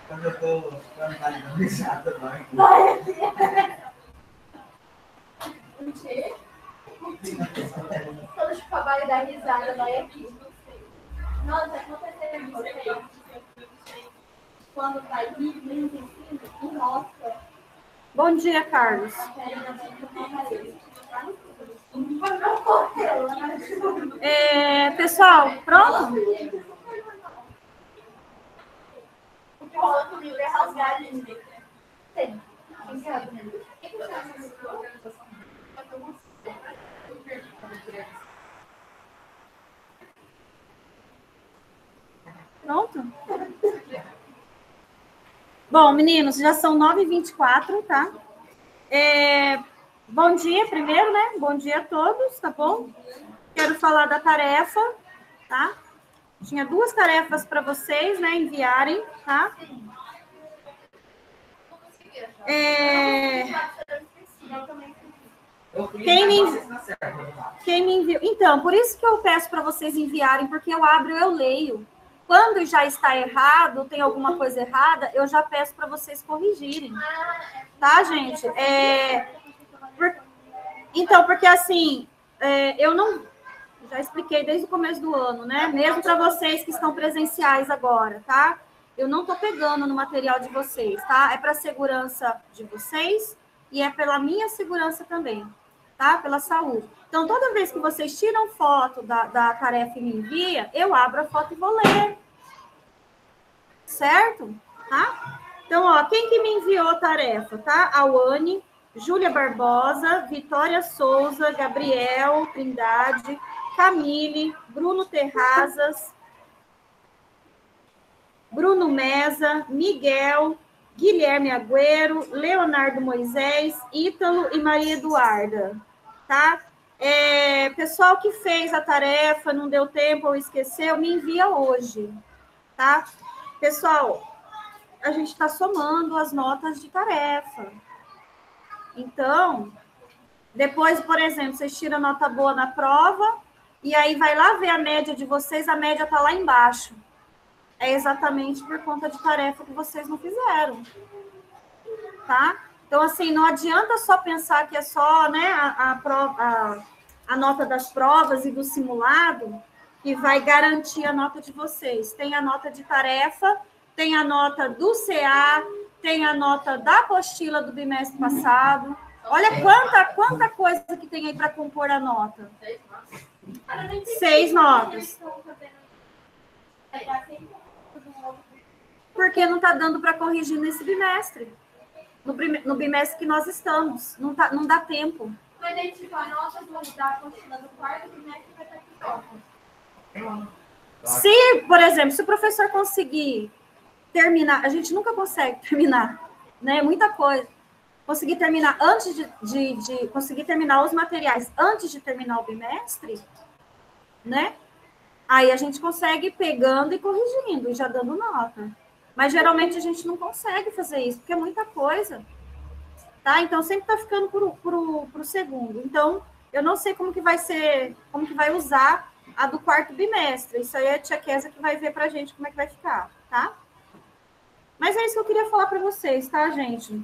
Quando eu tô cantando risada, vai. Quando o trabalho da risada, vai aqui. Nossa, aconteceu isso. Quando vai vir, nossa. Bom dia, Carlos. Pessoal, pronto? O que rola comigo é rasgar a língua. Tem. Pronto? Bom, meninos, já são 9h24, tá? Bom dia primeiro, né? Bom dia a todos, tá bom? Quero falar da tarefa, tá? Tinha 2 tarefas para vocês, né, enviarem, tá? Quem me enviou? Então, por isso que eu peço para vocês enviarem, porque eu abro, eu leio. Quando já está errado, tem alguma coisa errada, eu já peço para vocês corrigirem. Tá, gente? Então, porque assim, eu não... Já expliquei desde o começo do ano, né? Mesmo para vocês que estão presenciais agora, tá? Eu não estou pegando no material de vocês, tá? É para a segurança de vocês e é pela minha segurança também, tá? Pela saúde. Então, toda vez que vocês tiram foto da tarefa e me envia, eu abro a foto e vou ler. Certo? Tá? Então, ó, quem que me enviou a tarefa, tá? A Wani, Júlia Barbosa, Vitória Souza, Gabriel Trindade, Camille, Bruno Terrazas, Bruno Meza, Miguel, Guilherme Agüero, Leonardo Moisés, Ítalo e Maria Eduarda, tá? Pessoal que fez a tarefa, não deu tempo ou esqueceu, me envia hoje, tá? Pessoal, a gente está somando as notas de tarefa. Então, depois, por exemplo, vocês tiram nota boa na prova, e aí vai lá ver a média de vocês, a média está lá embaixo. É exatamente por conta de tarefa que vocês não fizeram. Tá? Então, assim, não adianta só pensar que é só, né, a nota das provas e do simulado que vai garantir a nota de vocês. Tem a nota de tarefa, tem a nota do CA, tem a nota da apostila do bimestre passado. Olha quanta coisa que tem aí para compor a nota. 6 notas. Porque não está dando para corrigir nesse bimestre. No bimestre que nós estamos. Não dá tempo. Vai identificar a nota da apostila do quarto bimestre vai estar aqui fora. Se, por exemplo, se o professor conseguir terminar, a gente nunca consegue terminar, né? Muita coisa. Conseguir terminar antes de conseguir terminar os materiais antes de terminar o bimestre, né? Aí a gente consegue pegando e corrigindo, e já dando nota. Mas geralmente a gente não consegue fazer isso, porque é muita coisa. Tá? Então sempre está ficando pro segundo. Então, eu não sei como que vai ser, como que vai usar a do quarto bimestre. Isso aí é a tia Kézia que vai ver pra gente como é que vai ficar, tá? Mas é isso que eu queria falar para vocês, tá, gente?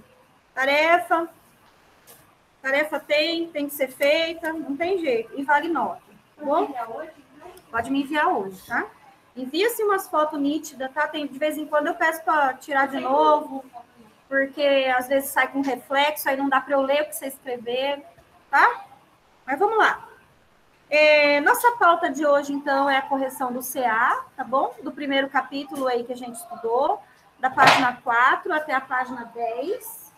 Tarefa tem que ser feita, não tem jeito, e vale nota, tá bom? Pode me enviar hoje, tá? Envia-se umas fotos nítidas, tá? De vez em quando eu peço para tirar de novo, porque às vezes sai com reflexo, aí não dá para eu ler o que você escrever, tá? Mas vamos lá. Nossa pauta de hoje, então, é a correção do CA, tá bom? Do primeiro capítulo aí que a gente estudou, da página 4 até a página 10.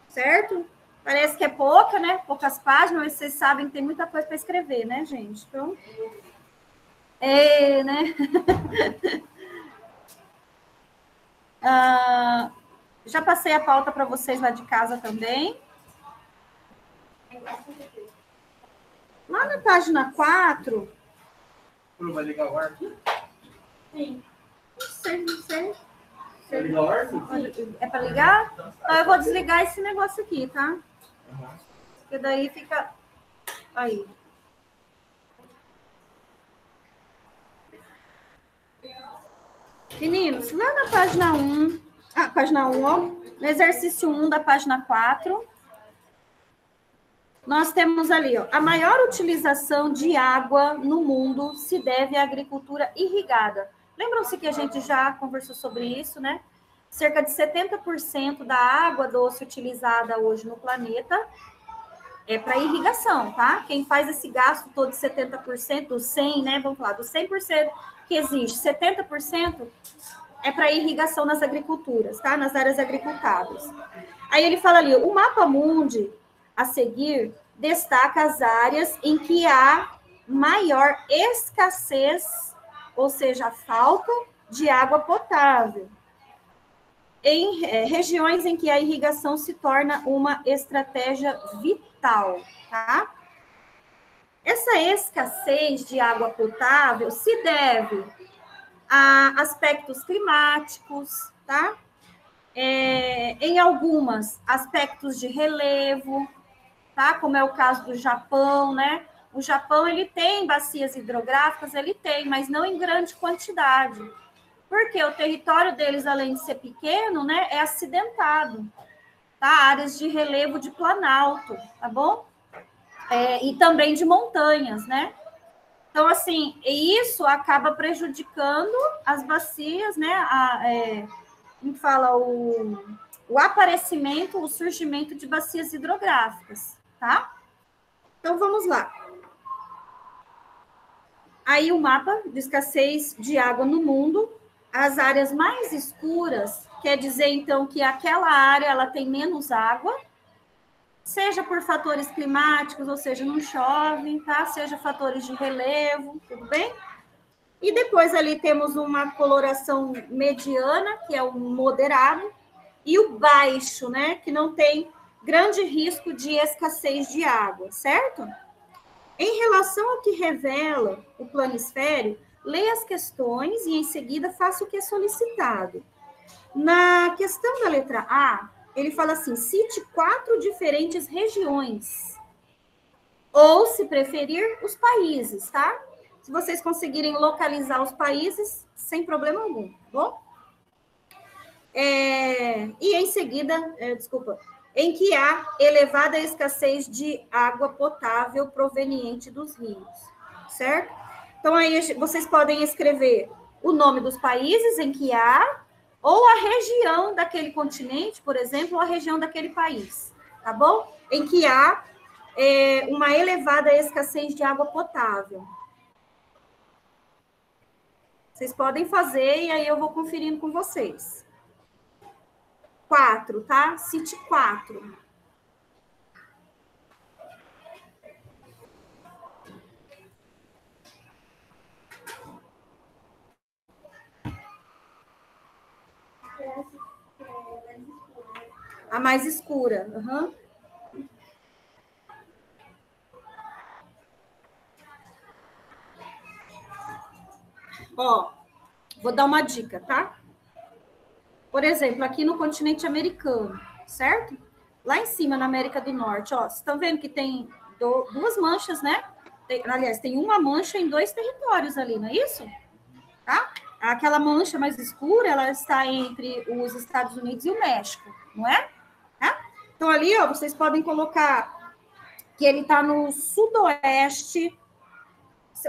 Certo? Parece que é pouca, né? Poucas páginas, mas vocês sabem que tem muita coisa para escrever, né, gente? Então, né? Já passei a pauta para vocês lá de casa também. Lá na página 4... Vai ligar o ar aqui? Sim. Não sei. Vai ligar o ar? É para ligar? Então, eu vou desligar esse negócio aqui, tá? Porque daí fica... Aí. Meninos, lá na página 1, ó, no exercício 1 da página 4, nós temos ali, ó, a maior utilização de água no mundo se deve à agricultura irrigada. Lembram-se que a gente já conversou sobre isso, né? Cerca de 70% da água doce utilizada hoje no planeta é para irrigação, tá? Quem faz esse gasto todo de 70%, do 100, né? Vamos falar, do 100% que existe, 70% é para irrigação nas agriculturas, tá? Nas áreas agricultáveis. Aí ele fala ali, o mapa mundi a seguir destaca as áreas em que há maior escassez, ou seja, falta de água potável. Em regiões em que a irrigação se torna uma estratégia vital, tá? Essa escassez de água potável se deve a aspectos climáticos, tá? Em algumas, aspectos de relevo, tá? Como é o caso do Japão, né? O Japão, ele tem bacias hidrográficas, ele tem, mas não em grande quantidade. Porque o território deles, além de ser pequeno, né, é acidentado, tá? Áreas de relevo de planalto, tá bom? E também de montanhas, né? Então, assim, isso acaba prejudicando as bacias, né? Como fala? O aparecimento, o surgimento de bacias hidrográficas, tá? Então, vamos lá. Aí, o mapa de escassez de água no mundo. As áreas mais escuras, quer dizer, então, que aquela área ela tem menos água, seja por fatores climáticos, ou seja, não chove, tá? Seja fatores de relevo, tudo bem? E depois ali temos uma coloração mediana, que é o moderado, e o baixo, né? Que não tem grande risco de escassez de água, certo? Em relação ao que revela o planisfério, leia as questões e, em seguida, faça o que é solicitado. Na questão da letra A, ele fala assim, cite 4 diferentes regiões. Ou, se preferir, os países, tá? Se vocês conseguirem localizar os países, sem problema algum, tá bom? E, em seguida, em que há elevada escassez de água potável proveniente dos rios, certo? Então, aí vocês podem escrever o nome dos países em que há, ou a região daquele continente, por exemplo, ou a região daquele país, tá bom? Em que há uma elevada escassez de água potável. Vocês podem fazer e aí eu vou conferindo com vocês. 4, tá? Cite 4. A mais escura. Uhum. Ó, vou dar uma dica, tá? Por exemplo, aqui no continente americano, certo? Lá em cima, na América do Norte, ó, vocês estão vendo que tem 2 manchas, né? Aliás, tem uma mancha em 2 territórios ali, não é isso? Tá? Aquela mancha mais escura, ela está entre os Estados Unidos e o México, não é? Tá? Então, ali, ó, vocês podem colocar que ele está no sudoeste.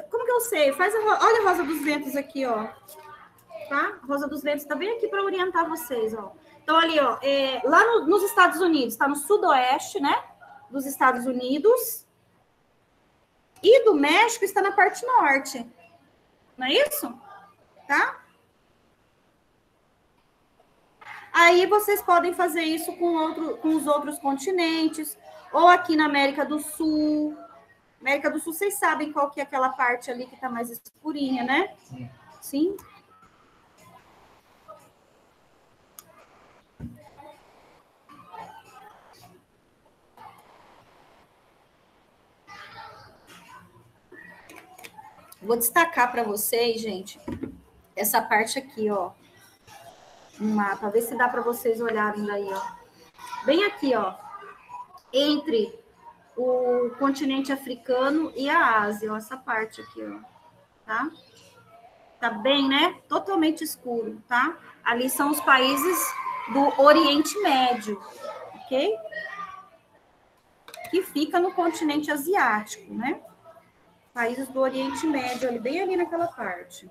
Como que eu sei? Olha a Rosa dos Ventos aqui, ó. Tá? A Rosa dos Ventos está bem aqui para orientar vocês, ó. Então, ali, ó, lá nos Estados Unidos, está no sudoeste, né? Dos Estados Unidos. E do México está na parte norte. Não é isso? Tá? Aí vocês podem fazer isso com os outros continentes, ou aqui na América do Sul. América do Sul, vocês sabem qual que é aquela parte ali que está mais escurinha, né? Sim. Sim? Vou destacar para vocês, gente, essa parte aqui, ó. Um mapa, ver se dá para vocês olharem daí, ó. Bem aqui, ó. Entre o continente africano e a Ásia, ó. Essa parte aqui, ó. Tá? Tá bem, né? Totalmente escuro, tá? Ali são os países do Oriente Médio, ok? Que fica no continente asiático, né? Países do Oriente Médio, ali, bem ali naquela parte.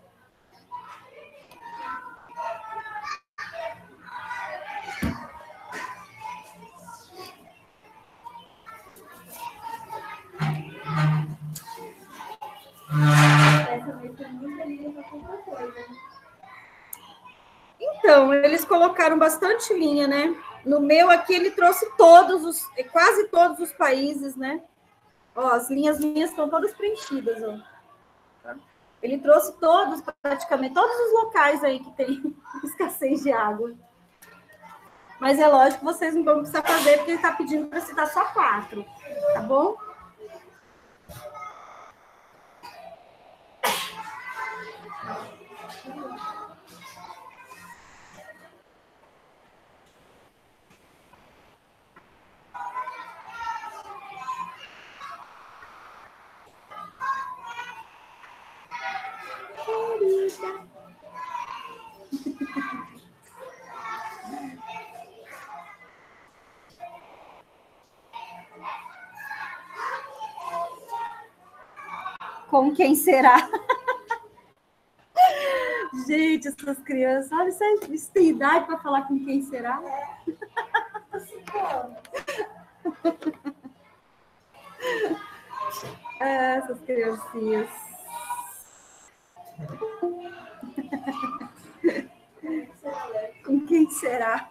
Então, eles colocaram bastante linha, né? No meu aqui ele trouxe quase todos os países, né? Ó, as linhas minhas estão todas preenchidas, ó. Ele trouxe praticamente todos os locais aí que tem escassez de água. Mas é lógico que vocês não vão precisar fazer, porque ele está pedindo para citar só 4, tá bom? Com quem será? Gente, essas crianças, olha, isso tem idade para falar com quem será? Essas criancinhas. Com quem será?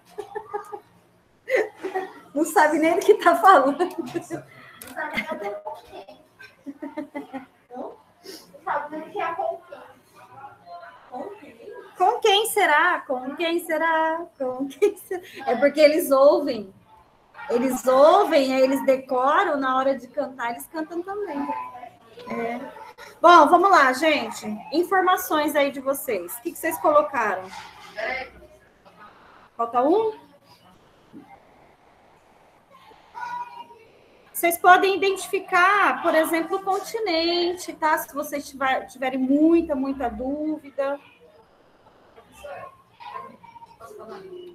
Não sabe nem do que está falando. Não sabe nada com quem. Não? Não sabe nem que é com quem. Com quem? Com quem será? Com quem será? Com quem será? É porque eles ouvem. Eles ouvem, aí eles decoram, na hora de cantar, eles cantam também. É. Bom, vamos lá, gente. Informações aí de vocês. O que vocês colocaram? Falta um? Vocês podem identificar, por exemplo, o continente, tá? Se vocês tiverem muita dúvida.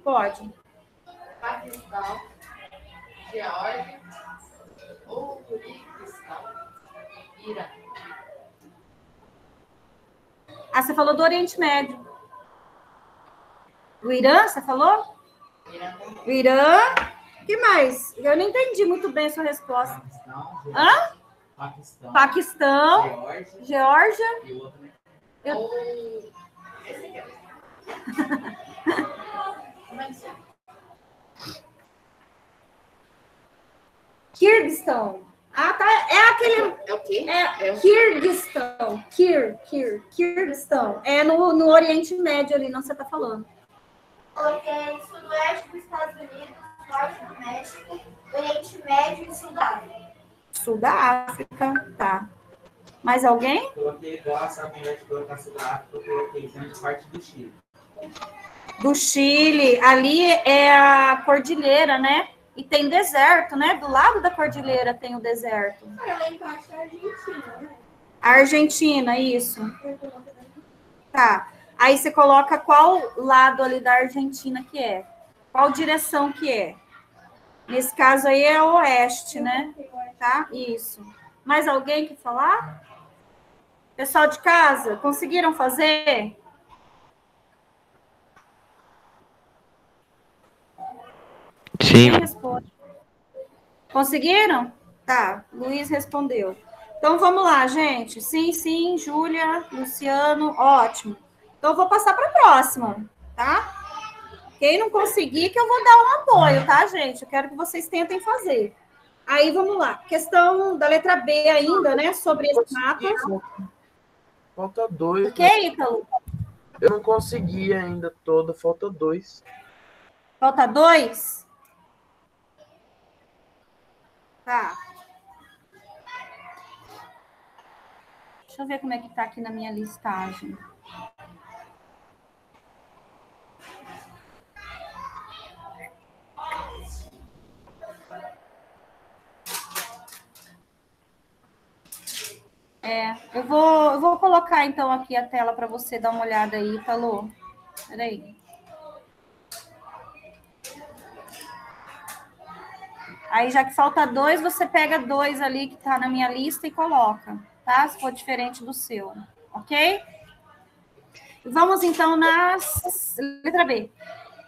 Pode. Paquistão, Geórgia, Uzbequistão, Irã. Ah, você falou do Oriente Médio. Do Irã, você falou? Irã. O Irã. O que mais? Eu não entendi muito bem a sua resposta. Paquistão, Hã? Paquistão, Paquistão, Geórgia. e o outro, né? Esse aqui é. Como é que chama? Kirguistão. Ah, tá. É aquele. É o quê? É Kirguistão. Kirguistão. É no Oriente Médio ali, não você tá falando. Coloquei sudoeste dos Estados Unidos, norte do México, Oriente Médio e Sul da África. Sul da África, tá. Mais alguém? Coloquei igual, sabe, ao invés de colocar Sul da África, eu coloquei grande parte do Chile. Do Chile. Ali é a cordilheira, né? E tem deserto, né? Do lado da cordilheira tem o deserto. Lá embaixo é a Argentina, né? A Argentina, isso. Tá. Aí você coloca qual lado ali da Argentina que é? Qual direção que é? Nesse caso aí é oeste, né? Tá? Isso. Mais alguém quer falar? Pessoal de casa, conseguiram fazer? Sim. Quem responde? Conseguiram? Tá, Luiz respondeu. Então, vamos lá, gente. Sim, Júlia, Luciano, ótimo. Então, eu vou passar para a próxima, tá? Quem não conseguir, que eu vou dar um apoio, tá, gente? Eu quero que vocês tentem fazer. Aí, vamos lá. Questão da letra B ainda, né? Sobre esse mapa. Falta 2. O que, Ítalo? Eu não consegui ainda toda, falta 2. Falta 2? Tá. Deixa eu ver como é que tá aqui na minha listagem. Eu vou colocar, então, aqui a tela para você dar uma olhada aí, Ítalo. Peraí. Aí, já que falta 2, você pega 2 ali que tá na minha lista e coloca, tá? Se for diferente do seu, ok? Vamos, então, na letra B.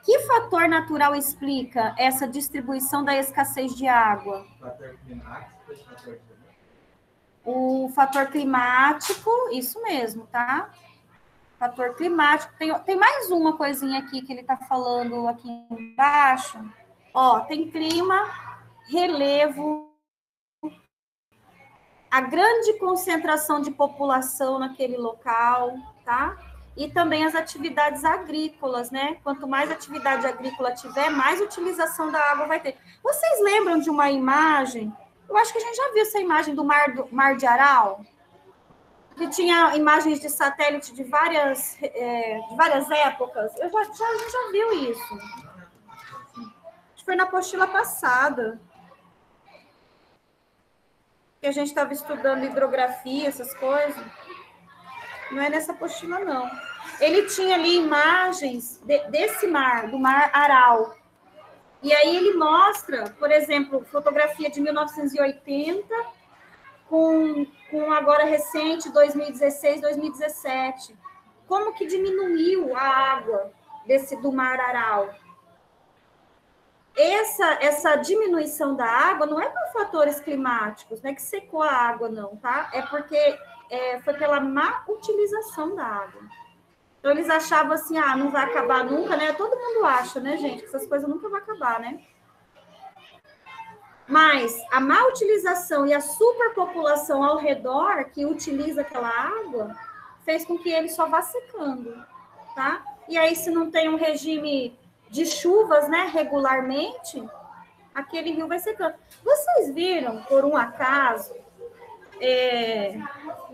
Que fator natural explica essa distribuição da escassez de água? Fator climático, fator de... O fator climático, isso mesmo, tá? Fator climático. Tem mais uma coisinha aqui que ele está falando aqui embaixo. Ó, tem clima, relevo, a grande concentração de população naquele local, tá? E também as atividades agrícolas, né? Quanto mais atividade agrícola tiver, mais utilização da água vai ter. Vocês lembram de uma imagem? Eu acho que a gente já viu essa imagem do Mar de Aral, que tinha imagens de satélite de várias épocas. A gente já viu isso. Acho que foi na apostila passada. Que a gente estava estudando hidrografia, essas coisas. Não é nessa apostila, não. Ele tinha ali imagens desse mar, do Mar Aral. E aí ele mostra, por exemplo, fotografia de 1980, com agora recente, 2016, 2017. Como que diminuiu a água do Mar Aral? Essa diminuição da água não é por fatores climáticos, não é que secou a água, não, tá? É porque foi pela má utilização da água. Então, eles achavam assim, não vai acabar nunca, né? Todo mundo acha, né, gente, que essas coisas nunca vão acabar, né? Mas a má utilização e a superpopulação ao redor que utiliza aquela água fez com que ele só vá secando, tá? E aí, se não tem um regime de chuvas, né, regularmente, aquele rio vai secando. Vocês viram, por um acaso,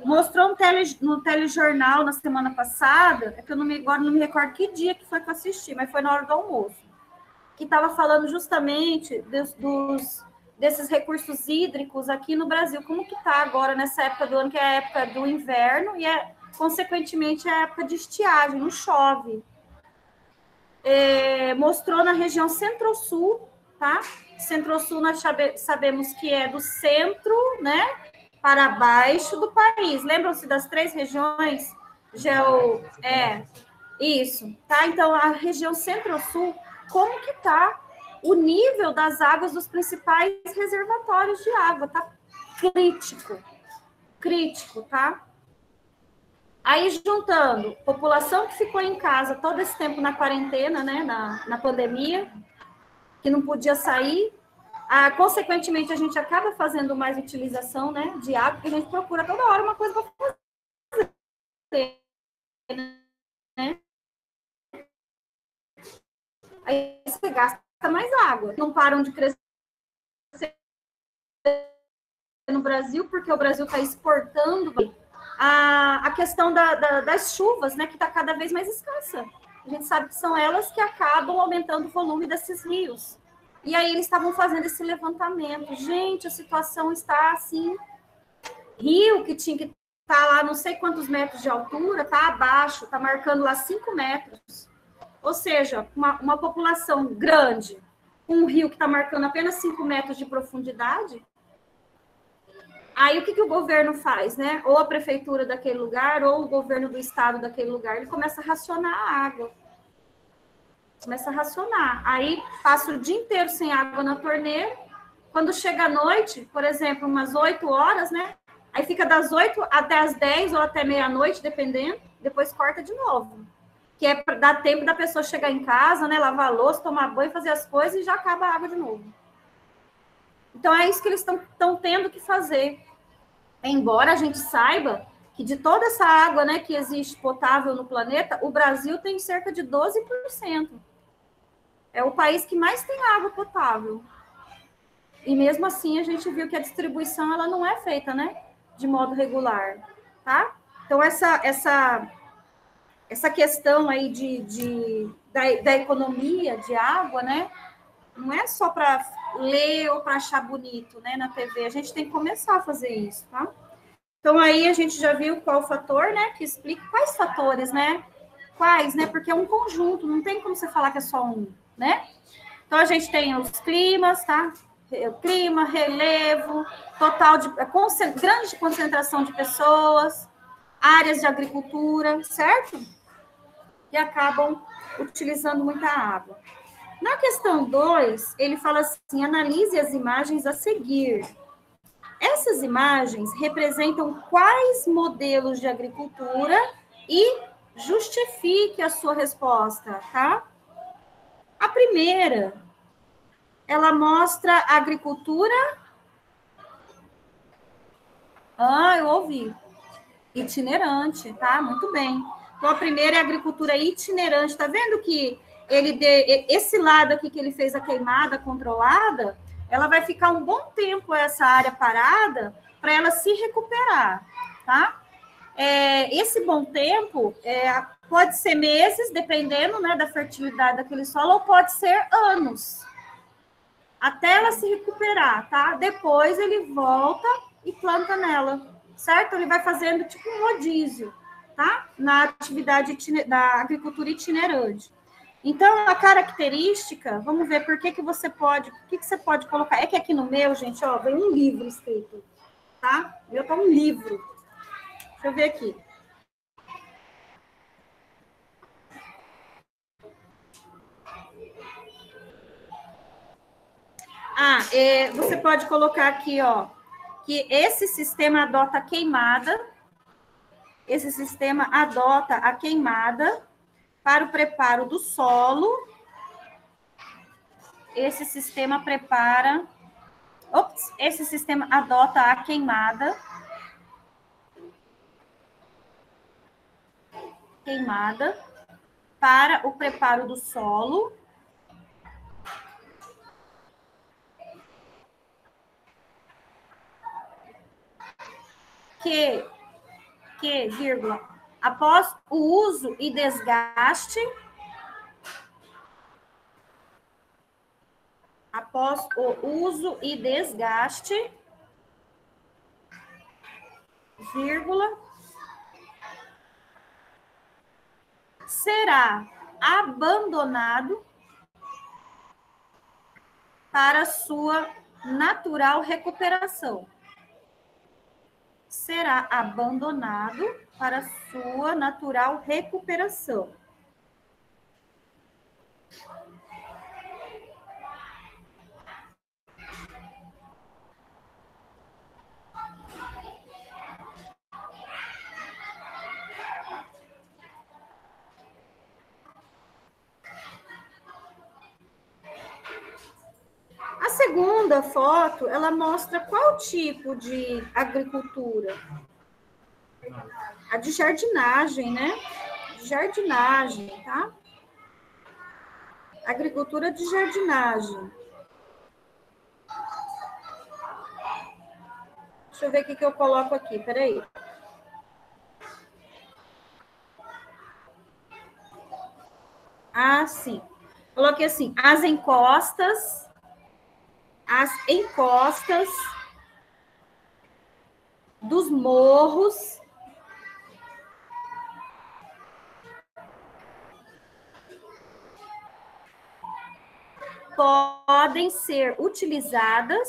mostrou no telejornal na semana passada, é que agora não me recordo que dia que foi que eu assisti, mas foi na hora do almoço, que estava falando justamente desses recursos hídricos aqui no Brasil, como que está agora nessa época do ano, que é a época do inverno e, consequentemente, a época de estiagem, não chove. Mostrou na região Centro-Sul, tá? Centro-Sul nós sabemos que é do centro, né, para baixo do país. Lembram-se das 3 regiões? Isso, tá? Então, a região Centro-Sul, como que tá o nível das águas dos principais reservatórios de água? Tá crítico, tá? Aí, juntando população que ficou em casa todo esse tempo na quarentena, né, na pandemia, que não podia sair, consequentemente, a gente acaba fazendo mais utilização, né, de água, porque a gente procura toda hora uma coisa para fazer, né? Aí você gasta mais água. Não param de crescer no Brasil, porque o Brasil está exportando a questão das chuvas, né, que está cada vez mais escassa. A gente sabe que são elas que acabam aumentando o volume desses rios. E aí eles estavam fazendo esse levantamento. Gente, a situação está assim... Rio, que tinha que estar lá não sei quantos metros de altura, está abaixo, está marcando lá 5 metros. Ou seja, uma população grande, um rio que está marcando apenas 5 metros de profundidade. Aí o que o governo faz, né? Ou a prefeitura daquele lugar, ou o governo do estado daquele lugar, ele começa a racionar a água. Começa a racionar. Aí passa o dia inteiro sem água na torneira. Quando chega a noite, por exemplo, umas 8 horas, né? Aí fica das 8 até as 10 ou até meia-noite, dependendo. Depois corta de novo. Que é para dar tempo da pessoa chegar em casa, né? Lavar a louça, tomar banho, fazer as coisas e já acaba a água de novo. Então, é isso que eles estão tendo que fazer. Embora a gente saiba que de toda essa água, né, que existe potável no planeta, o Brasil tem cerca de 12%. É o país que mais tem água potável. E mesmo assim, a gente viu que a distribuição ela não é feita, né, de modo regular, tá? Então, essa questão aí da economia de água, né, não é só para ler ou para achar bonito, né, na TV. A gente tem que começar a fazer isso, tá? Então, aí a gente já viu qual o fator, né? Que explica quais fatores, né? Quais, né? Porque é um conjunto, não tem como você falar que é só um, né? Então, a gente tem os climas, tá? O clima, relevo, total de grande concentração de pessoas, áreas de agricultura, certo? E acabam utilizando muita água. Na questão 2, ele fala assim: analise as imagens a seguir. Essas imagens representam quais modelos de agricultura e justifique a sua resposta, tá? A primeira, ela mostra a agricultura. Eu ouvi. Itinerante, tá? Muito bem. Então, a primeira é a agricultura itinerante. Tá vendo que esse lado aqui que ele fez a queimada controlada, ela vai ficar um bom tempo essa área parada para ela se recuperar, tá? Esse bom tempo pode ser meses, dependendo, né, da fertilidade daquele solo, ou pode ser anos, até ela se recuperar, tá? Depois ele volta e planta nela, certo? Ele vai fazendo tipo um rodízio, tá? Na atividade da agricultura itinerante. Então, a característica, vamos ver por que você pode, o que você pode colocar. É que aqui no meu, gente, ó, vem um livro escrito, tá? O meu tá um livro. Deixa eu ver aqui. Você pode colocar aqui, ó, que esse sistema adota a queimada. Esse sistema adota a queimada para o preparo do solo. Esse sistema esse sistema adota a queimada para o preparo do solo. Vírgula, após o uso e desgaste, vírgula, será abandonado para sua natural recuperação. Será abandonado para sua natural recuperação. A segunda foto, ela mostra qual tipo de agricultura? A de jardinagem, né? Jardinagem, tá? Agricultura de jardinagem. Deixa eu ver o que eu coloco aqui, peraí. Sim. Coloquei assim, as encostas dos morros podem ser utilizadas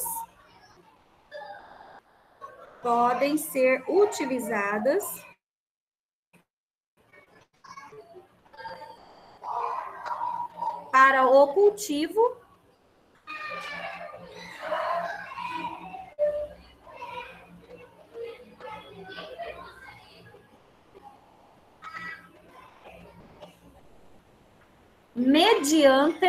para o cultivo mediante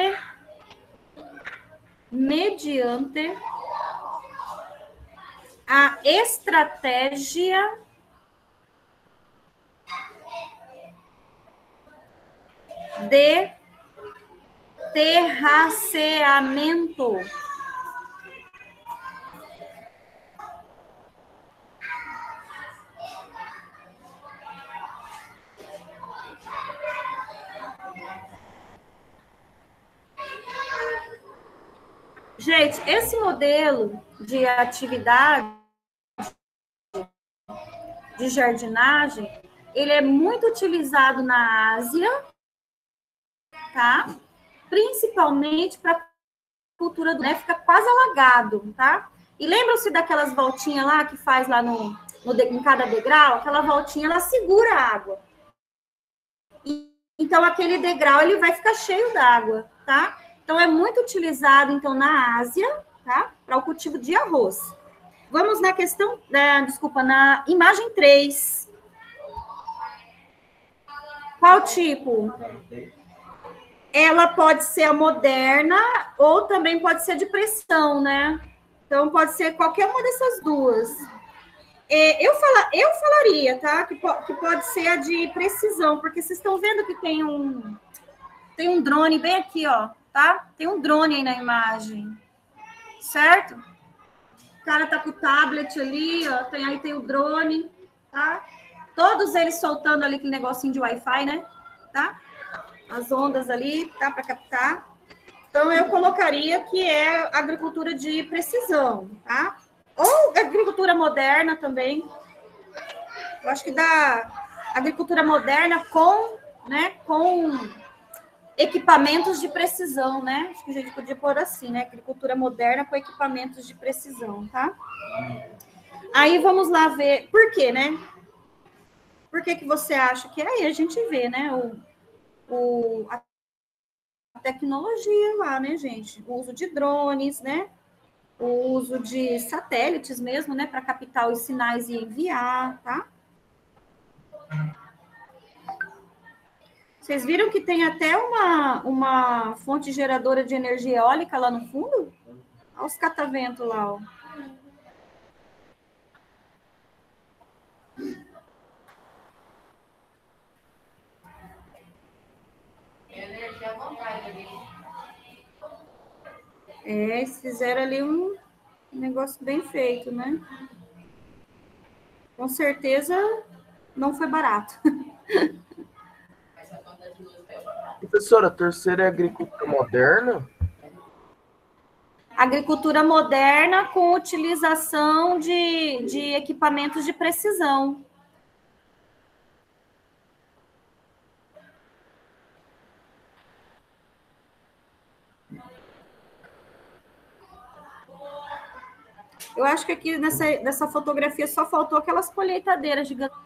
a estratégia de terraceamento. Gente, esse modelo de atividade de jardinagem, ele é muito utilizado na Ásia, tá? Principalmente para cultura do, né? Fica quase alagado, tá? E lembram-se daquelas voltinhas lá que faz lá em cada degrau? Aquela voltinha, ela segura a água. Então, aquele degrau, ele vai ficar cheio d'água, tá? Então, é muito utilizado, então, na Ásia, tá? Para o cultivo de arroz. Vamos na questão, na imagem 3. Qual tipo? Ela pode ser a moderna ou também pode ser de pressão, né? Então, pode ser qualquer uma dessas duas. Eu falaria, tá? Que pode ser a de precisão, porque vocês estão vendo que tem um drone bem aqui, ó, tá? Tem um drone aí na imagem, certo? O cara tá com o tablet ali, ó, aí tem o drone, tá? Todos eles soltando ali aquele negocinho de Wi-Fi, né? Tá? As ondas ali, tá? Para captar. Então, eu colocaria que é agricultura de precisão, tá? Ou agricultura moderna também. Eu acho que dá agricultura moderna com equipamentos de precisão, né? Acho que a gente podia pôr assim, né? Agricultura moderna com equipamentos de precisão, tá? Aí vamos lá ver por quê, né? Por que você acha que aí a gente vê, né? A tecnologia lá, né, gente? O uso de drones, né? O uso de satélites mesmo, né? Para captar os sinais e enviar, tá? Vocês viram que tem até uma fonte geradora de energia eólica lá no fundo? Olha os cataventos lá, ó. Energia à vontade ali. Eles fizeram ali um negócio bem feito, né? Com certeza não foi barato. Mas a conta de luz foi barata. Professora, a terceira é agricultura moderna? Agricultura moderna com utilização de equipamentos de precisão. Eu acho que aqui nessa fotografia só faltou aquelas colheitadeiras gigantes,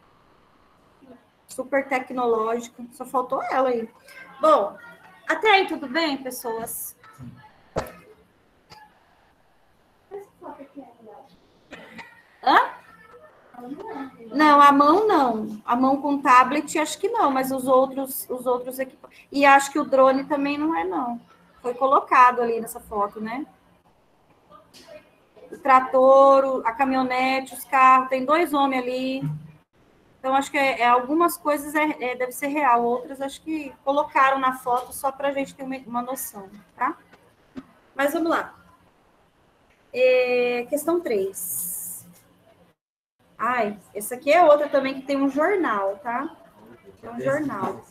super tecnológico, só faltou ela aí. Bom, até aí tudo bem, pessoas? Hã? Não, a mão não. A mão com tablet, acho que não, mas os outros equipamentos. E acho que o drone também não é, não. Foi colocado ali nessa foto, né? O trator, a caminhonete, os carros, tem 2 homens ali. Então, acho que algumas coisas deve ser real, outras acho que colocaram na foto só para a gente ter uma noção, tá? Mas vamos lá. Questão 3. Ai, essa aqui é outra também que tem um jornal, tá? Tem um jornal.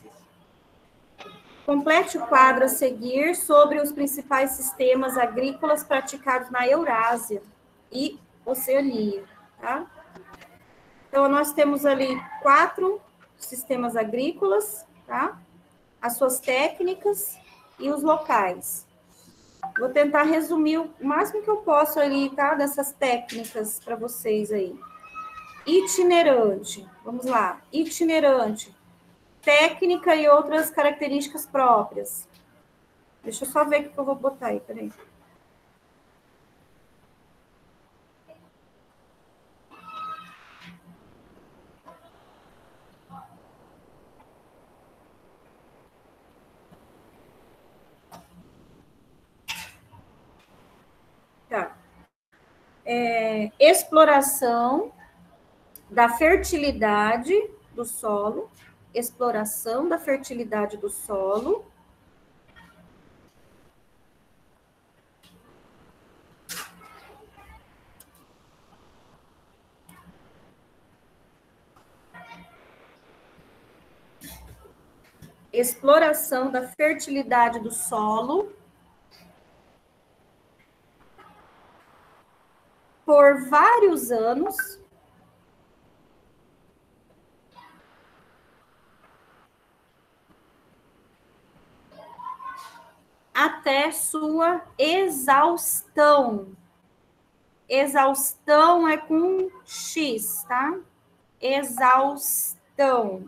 Complete o quadro a seguir sobre os principais sistemas agrícolas praticados na Eurásia e Oceania, tá? Então, nós temos ali 4 sistemas agrícolas, tá? As suas técnicas e os locais. Vou tentar resumir o máximo que eu posso ali, tá? Dessas técnicas para vocês aí. Itinerante, vamos lá. Itinerante, técnica e outras características próprias. Deixa eu só ver o que eu vou botar aí, peraí. Tá. Exploração da fertilidade do solo, exploração da fertilidade do solo, exploração da fertilidade do solo por vários anos até sua exaustão. Exaustão é com X, tá? Exaustão.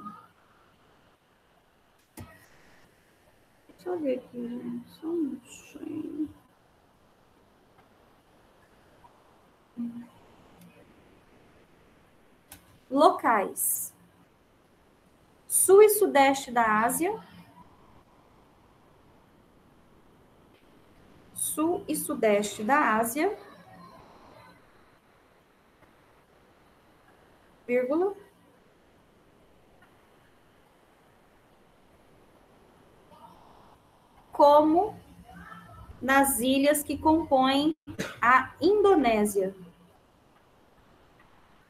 Deixa eu ver aqui, gente. Só um minutinho. Locais. Sul e sudeste da Ásia. Sul e sudeste da Ásia. Vírgula. Como nas ilhas que compõem a Indonésia.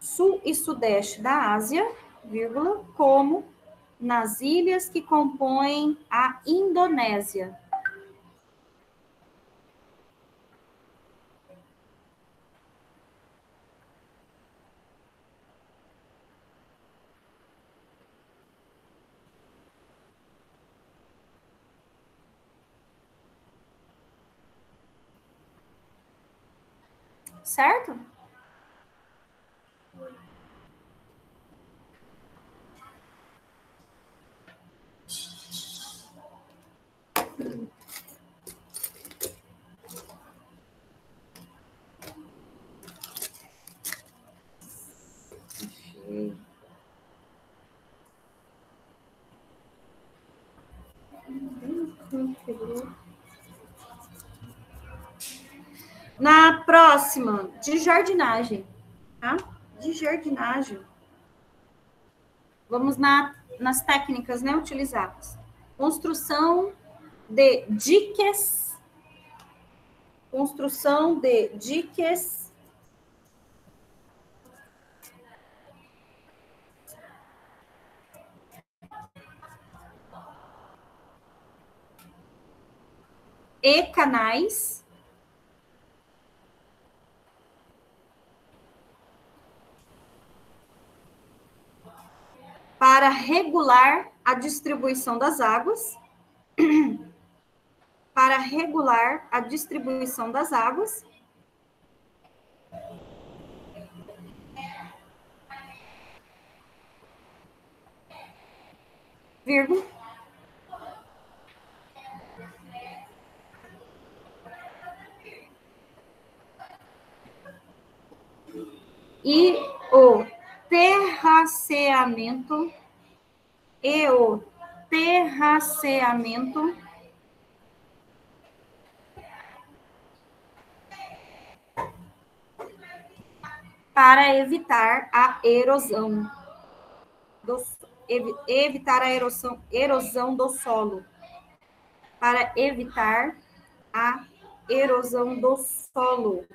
Sul e sudeste da Ásia, vírgula, como nas ilhas que compõem a Indonésia. Certo? Na próxima, de jardinagem, tá? De jardinagem. Vamos nas técnicas, né, utilizadas. Construção de diques. Construção de diques. E canais. Para regular a distribuição das águas. Para regular a distribuição das águas. Vírgula. E o terraceamento para evitar a erosão erosão do solo. Para evitar a erosão do solo.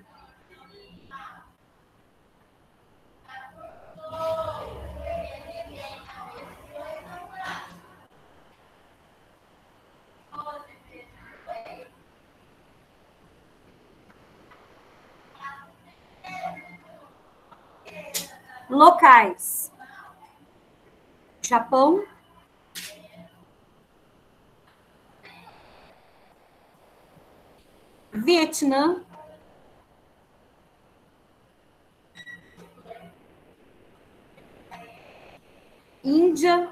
Locais: Japão, Vietnã, Índia,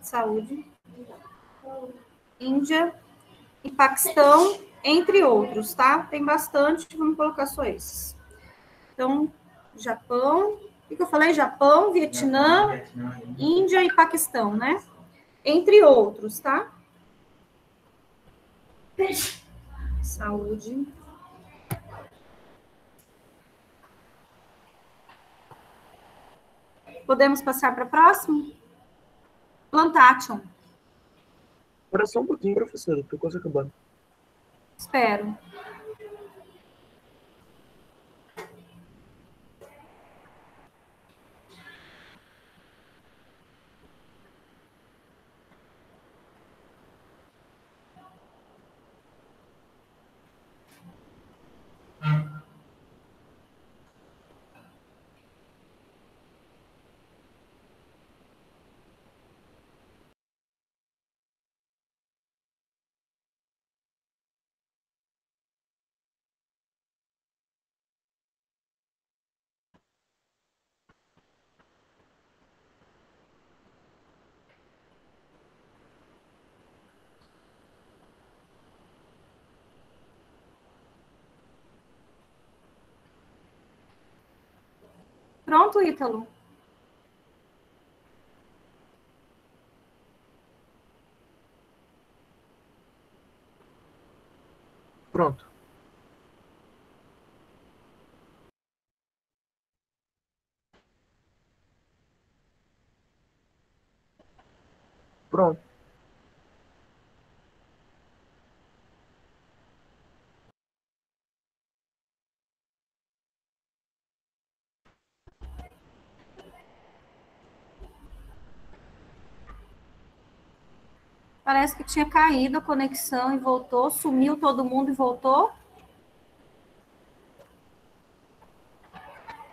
saúde, Índia e Paquistão, entre outros, tá? Tem bastante, vamos colocar só esses. Então, Japão, o que eu falei? Japão, Vietnã, Índia e Paquistão, né? Entre outros, tá? Saúde. Podemos passar para a próxima? Plantation. Espera só um pouquinho, professora, estou quase acabando. Espero. pronto, Ítalo? Pronto. Pronto. Parece que tinha caído a conexão e voltou, sumiu todo mundo e voltou.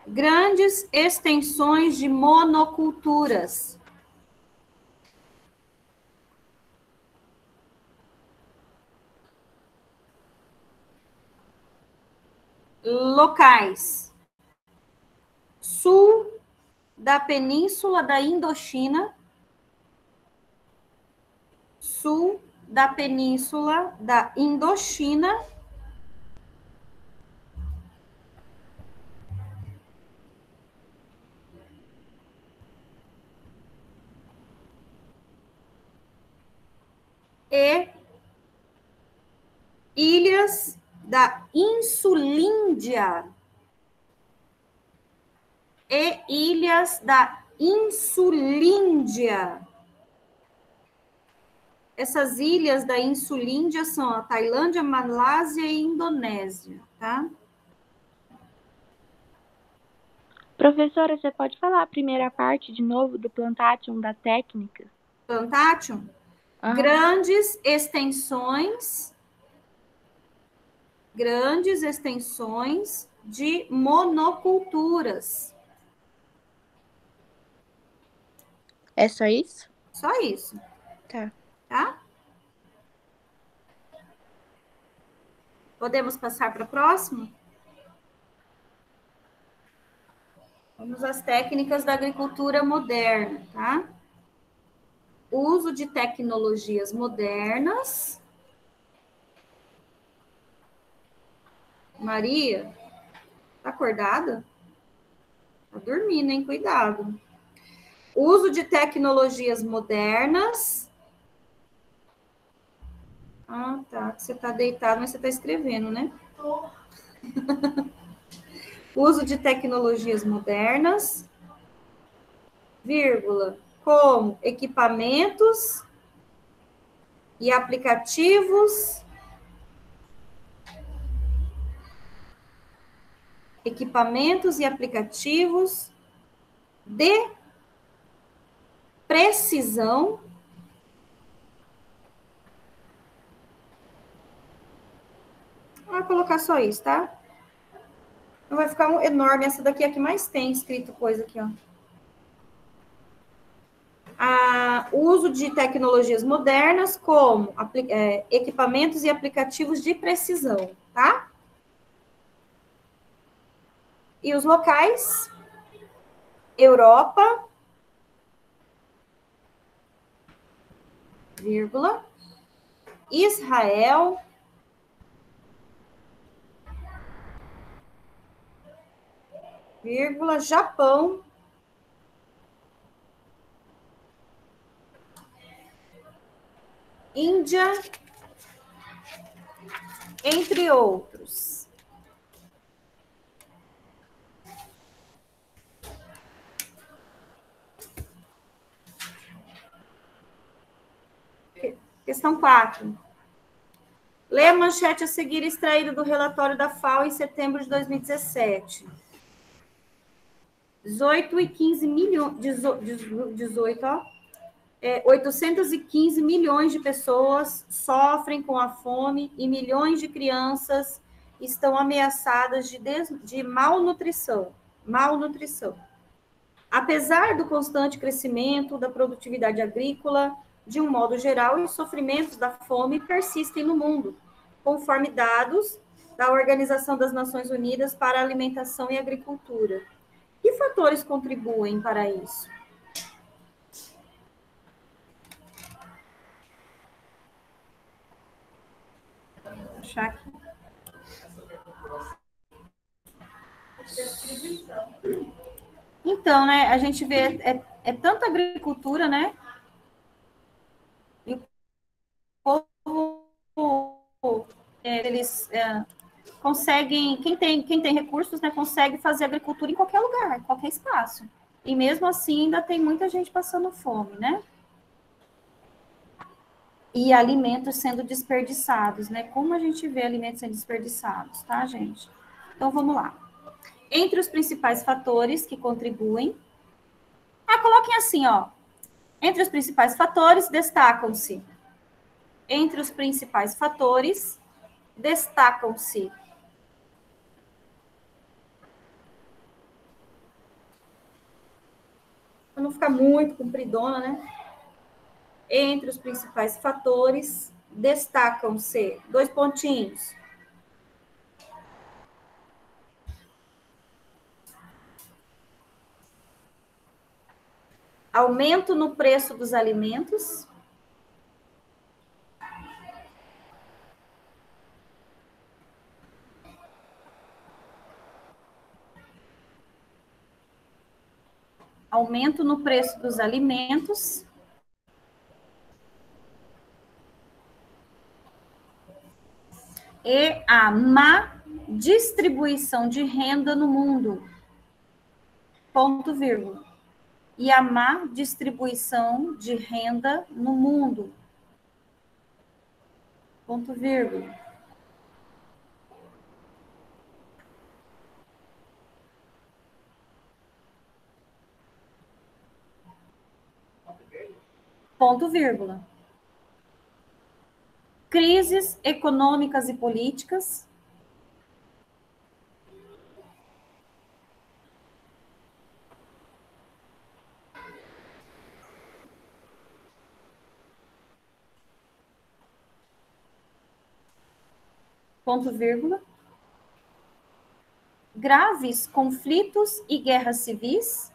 Grandes extensões de monoculturas. Locais. Sul da Península da Indochina. Sul da Península da Indochina. E ilhas da Insulíndia. E ilhas da Insulíndia. Essas ilhas da Insulíndia são a Tailândia, Malásia e Indonésia, tá? Professora, você pode falar a primeira parte de novo do Plantation da técnica? Plantation? Aham. Grandes extensões de monoculturas. É só isso? Só isso, Tá. tá? Podemos passar para a próxima? Vamos às técnicas da agricultura moderna, tá? Uso de tecnologias modernas. Maria, tá acordada? Tá dormindo, hein? Cuidado. Uso de tecnologias modernas. Ah, tá. Você tá deitado, mas você tá escrevendo, né? Uso de tecnologias modernas, vírgula, como equipamentos e aplicativos de precisão vou colocar só isso, tá? Não vai ficar enorme. Essa daqui é a que mais tem escrito coisa aqui, ó. Uso de tecnologias modernas como equipamentos e aplicativos de precisão, tá? E os locais, Europa, vírgula, Israel, vírgula, Japão, Índia, entre outros. Questão 4. Lê a manchete a seguir extraída do relatório da FAO em setembro de 2017. 815 milhões de pessoas sofrem com a fome e milhões de crianças estão ameaçadas de malnutrição. Apesar do constante crescimento da produtividade agrícola, de um modo geral, os sofrimentos da fome persistem no mundo, conforme dados da Organização das Nações Unidas para a Alimentação e Agricultura. Que fatores contribuem para isso? Achar aqui. Então, né, a gente vê, é tanta agricultura, né? E o povo, eles conseguem, quem tem recursos, né, consegue fazer agricultura em qualquer lugar, qualquer espaço. E mesmo assim, ainda tem muita gente passando fome, né? E alimentos sendo desperdiçados, né? Como a gente vê alimentos sendo desperdiçados, tá, gente? Então, vamos lá. Entre os principais fatores que contribuem... coloquem assim, ó. Entre os principais fatores, destacam-se. Entre os principais fatores, destacam-se. Para não ficar muito compridona, né? Entre os principais fatores, destacam-se. 2 pontinhos. Aumento no preço dos alimentos. Aumento no preço dos alimentos. E a má distribuição de renda no mundo. Ponto, vírgula. E a má distribuição de renda no mundo. Ponto, vírgula. Ponto, vírgula. Crises econômicas e políticas. Ponto, vírgula. Graves conflitos e guerras civis.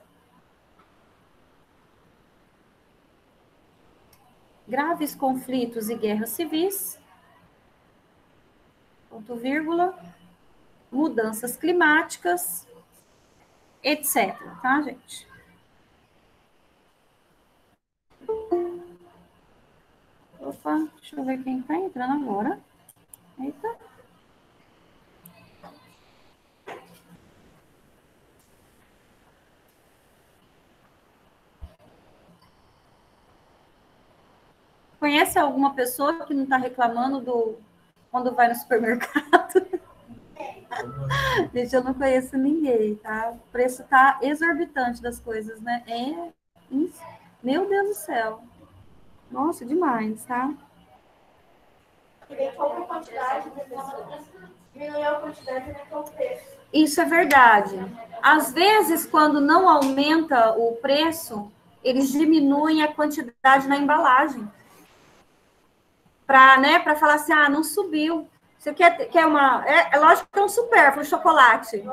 Graves conflitos e guerras civis. Ponto, vírgula. Mudanças climáticas, etc. Tá, gente? Opa, deixa eu ver quem tá entrando agora. Eita. Conhece alguma pessoa que não está reclamando quando vai no supermercado? Gente, eu não conheço ninguém, tá? O preço tá exorbitante das coisas, né? Meu Deus do céu. Nossa, demais, tá? E vem pouca quantidade, diminuiu a quantidade e aumentou o preço. Isso é verdade. Às vezes, quando não aumenta o preço, eles diminuem a quantidade na embalagem. Para falar assim, não subiu. Você quer uma... É lógico que é um supérfluo chocolate,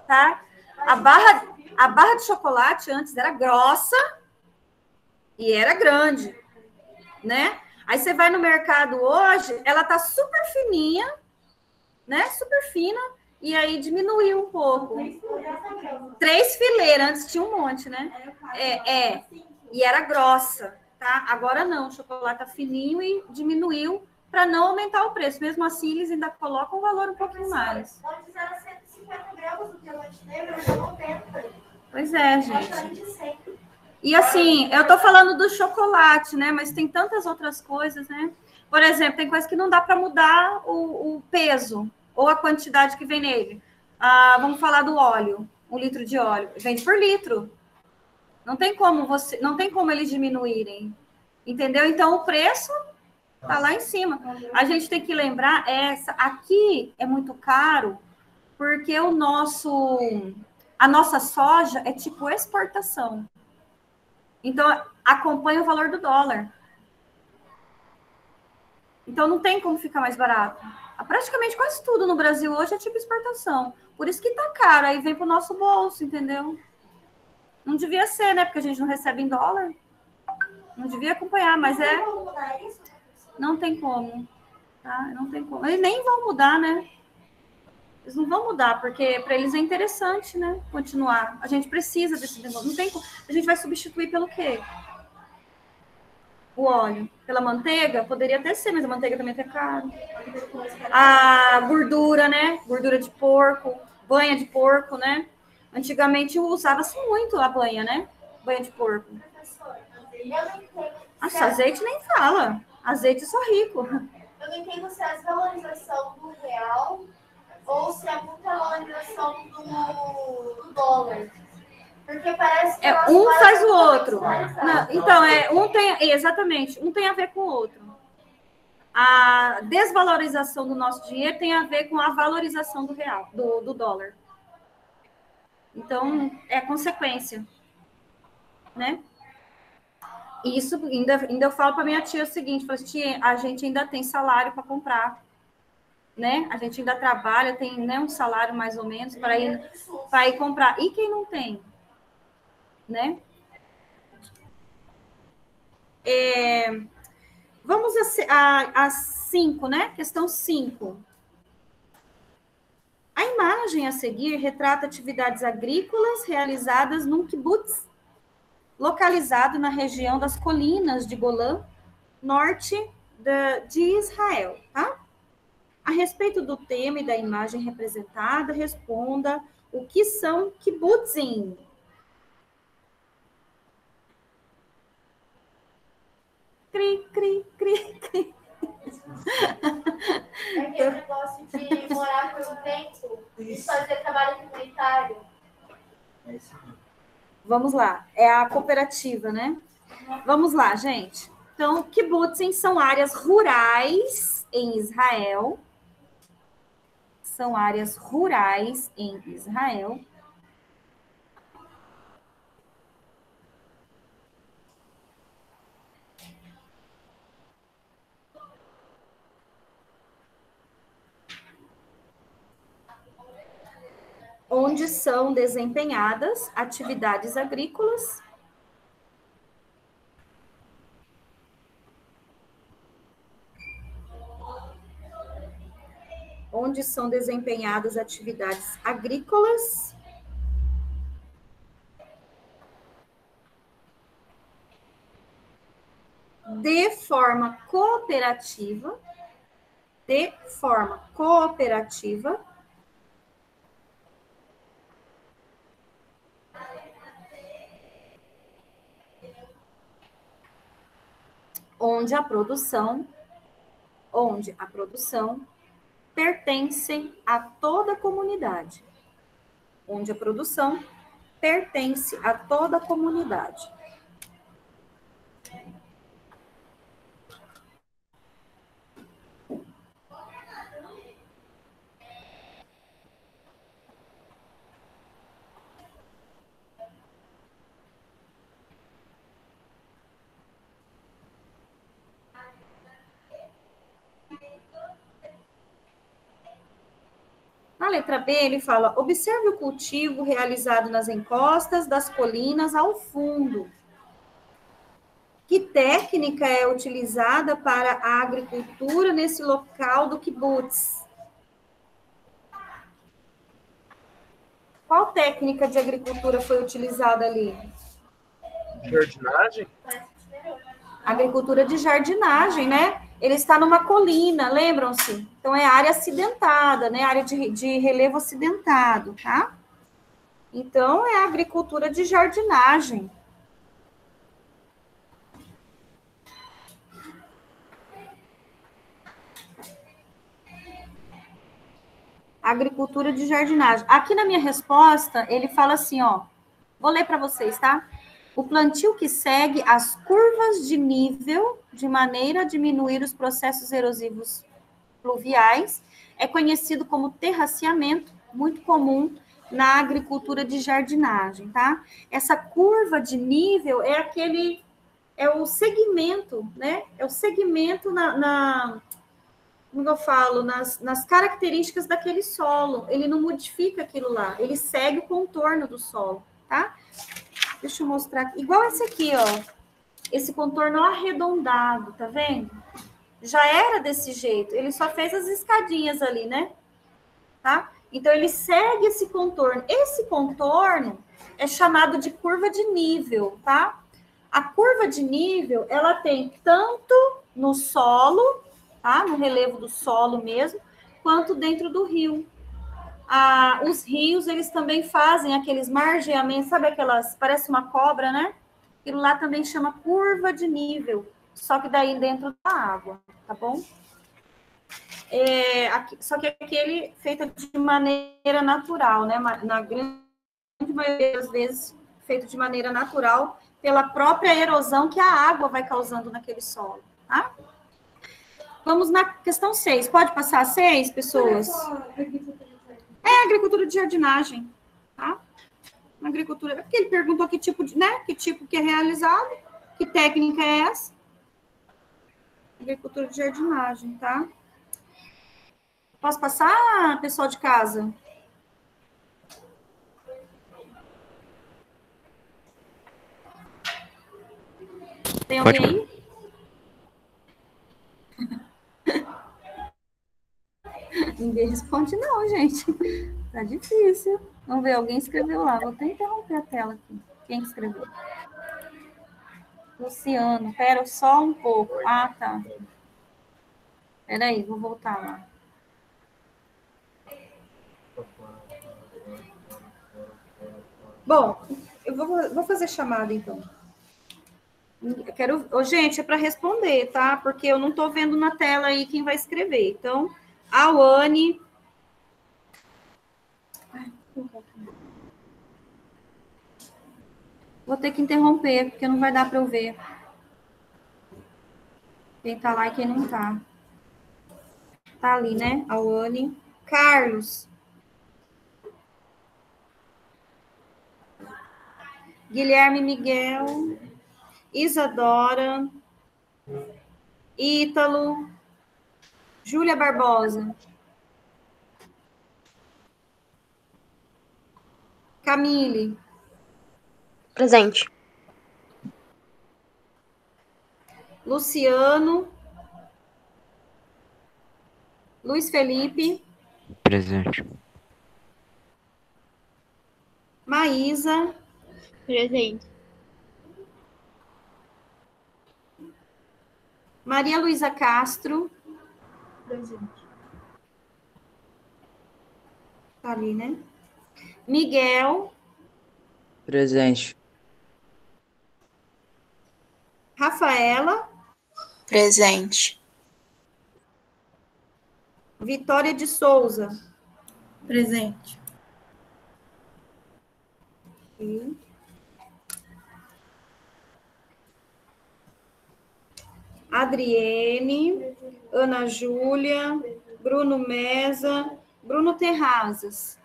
tá? A barra de chocolate antes era grossa e era grande, né? Aí você vai no mercado hoje, ela tá super fininha, né? Super fina, e aí diminuiu um pouco. 3 fileiras, antes tinha um monte, né? E era grossa, tá? Agora não, o chocolate tá fininho e diminuiu para não aumentar o preço. Mesmo assim, eles ainda colocam o valor um pouquinho mais. Antes era 150 gramas do diamante negro, hoje é 90. Pois é, gente. E assim, eu tô falando do chocolate, né? Mas tem tantas outras coisas, né? Por exemplo, tem coisa que não dá para mudar o peso ou a quantidade que vem nele. Vamos falar do óleo. 1 litro de óleo. Vende por litro. Não tem como eles diminuírem. Entendeu? Então, o preço tá lá em cima. A gente tem que lembrar, aqui é muito caro, porque a nossa soja é tipo exportação. Então, acompanha o valor do dólar. Então, não tem como ficar mais barato. Praticamente quase tudo no Brasil hoje é tipo exportação. Por isso que tá caro, aí vem pro nosso bolso, entendeu? Não devia ser, né? Porque a gente não recebe em dólar. Não devia acompanhar, mas não tem como. Tá? Não tem como. Eles nem vão mudar, né? Eles não vão mudar, porque para eles é interessante, né? Continuar. A gente precisa desse negócio. Não tem, a gente vai substituir pelo quê? O óleo. Pela manteiga? Poderia até ser, mas a manteiga também é caro. A gordura, né? Gordura de porco, banha de porco, né? Antigamente usava-se muito a banha, né? Banha de porco. Nossa, azeite nem fala. Azeite é só rico. Eu não entendo se é a desvalorização do real ou se é muita valorização do dólar. Porque parece que um faz o outro. Não, então, exatamente, um tem a ver com o outro. A desvalorização do nosso dinheiro tem a ver com a valorização do real, do dólar. Então, é consequência, né? E isso, ainda eu falo para minha tia o seguinte, falo, tia, a gente ainda tem salário para comprar, né? A gente ainda trabalha, tem, né, um salário mais ou menos para ir comprar. E quem não tem? Né? Vamos a 5, né? Questão 5. A imagem a seguir retrata atividades agrícolas realizadas num kibbutz localizado na região das colinas de Golã, norte de Israel, tá? A respeito do tema e da imagem representada, responda o que são kibbutzim. Cri, cri, cri, cri. É aquele negócio de morar por um tempo e fazer trabalho comunitário. É isso mesmo. Vamos lá, é a cooperativa, né? Vamos lá, gente. Então, kibbutzim são áreas rurais em Israel. São áreas rurais em Israel. Onde são desempenhadas atividades agrícolas de forma cooperativa, onde a produção pertence a toda a comunidade. Onde a produção pertence a toda a comunidade. Na letra B, ele fala, observe o cultivo realizado nas encostas das colinas ao fundo. Que técnica é utilizada para a agricultura nesse local do kibbutz? Qual técnica de agricultura foi utilizada ali? Jardinagem? Agricultura de jardinagem, né? Ele está numa colina, lembram-se? Então, é área acidentada, né? Área de relevo acidentado, tá? Então, é agricultura de jardinagem. Agricultura de jardinagem. Aqui na minha resposta, ele fala assim, ó. Vou ler para vocês, tá? O plantio que segue as curvas de nível, de maneira a diminuir os processos erosivos pluviais, é conhecido como terraceamento, muito comum na agricultura de jardinagem, tá? Essa curva de nível é o segmento, né? É o segmento como eu falo, nas características daquele solo. Ele não modifica aquilo lá, ele segue o contorno do solo, tá? Deixa eu mostrar aqui. Igual esse aqui, ó. Esse contorno arredondado, tá vendo? Já era desse jeito. Ele só fez as escadinhas ali, né? Tá? Então, ele segue esse contorno. Esse contorno é chamado de curva de nível, tá? A curva de nível, ela tem tanto no solo, tá? No relevo do solo mesmo, quanto dentro do rio. Os rios, eles também fazem aqueles margeamentos, sabe aquelas, parece uma cobra, né? Aquilo lá também chama curva de nível, só que daí dentro da água, tá bom? Só que aquele feito de maneira natural, né? Na grande maioria das vezes, feito de maneira natural, pela própria erosão que a água vai causando naquele solo, tá? Vamos na questão 6. Pode passar a 6, pessoas? É agricultura de jardinagem, tá? Agricultura, porque ele perguntou que tipo de, né? Que tipo que é realizado, que técnica é essa? Agricultura de jardinagem, tá? Posso passar, pessoal de casa? Tem alguém aí? Ninguém responde não, gente. Tá difícil. Vamos ver, alguém escreveu lá. Vou até interromper a tela aqui. Quem que escreveu? Luciano. Pera só um pouco. Ah, tá. Peraí, vou voltar lá. Bom, eu vou fazer chamada, então. Eu quero... gente, é para responder, tá? Porque eu não estou vendo na tela aí quem vai escrever. Então, a Wani... Vou ter que interromper, porque não vai dar para eu ver quem tá lá e quem não tá. Tá ali, né? A Wani. Carlos. Guilherme Miguel. Isadora. Ítalo. Júlia Barbosa. Camille. Presente. Luciano. Luiz Felipe. Presente. Maísa. Presente. Maria Luísa Castro. Presente. Tá ali, né? Miguel. Presente. Rafaela. Presente. Vitória de Souza. Presente. Sim. Adriene, Ana Júlia, Bruno Mesa, Bruno Terrazas.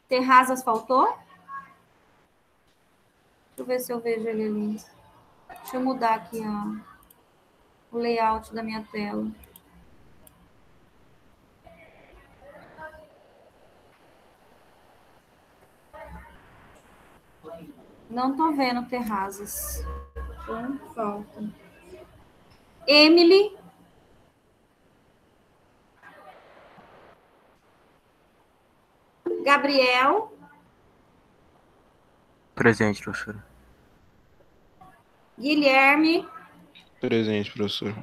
Terrazas faltou? Deixa eu ver se eu vejo ele ali. Deixa eu mudar aqui o layout da minha tela. Não tô vendo Terrazas. Então, falta. Emily. Gabriel. Presente, professora. Guilherme. Presente, professor.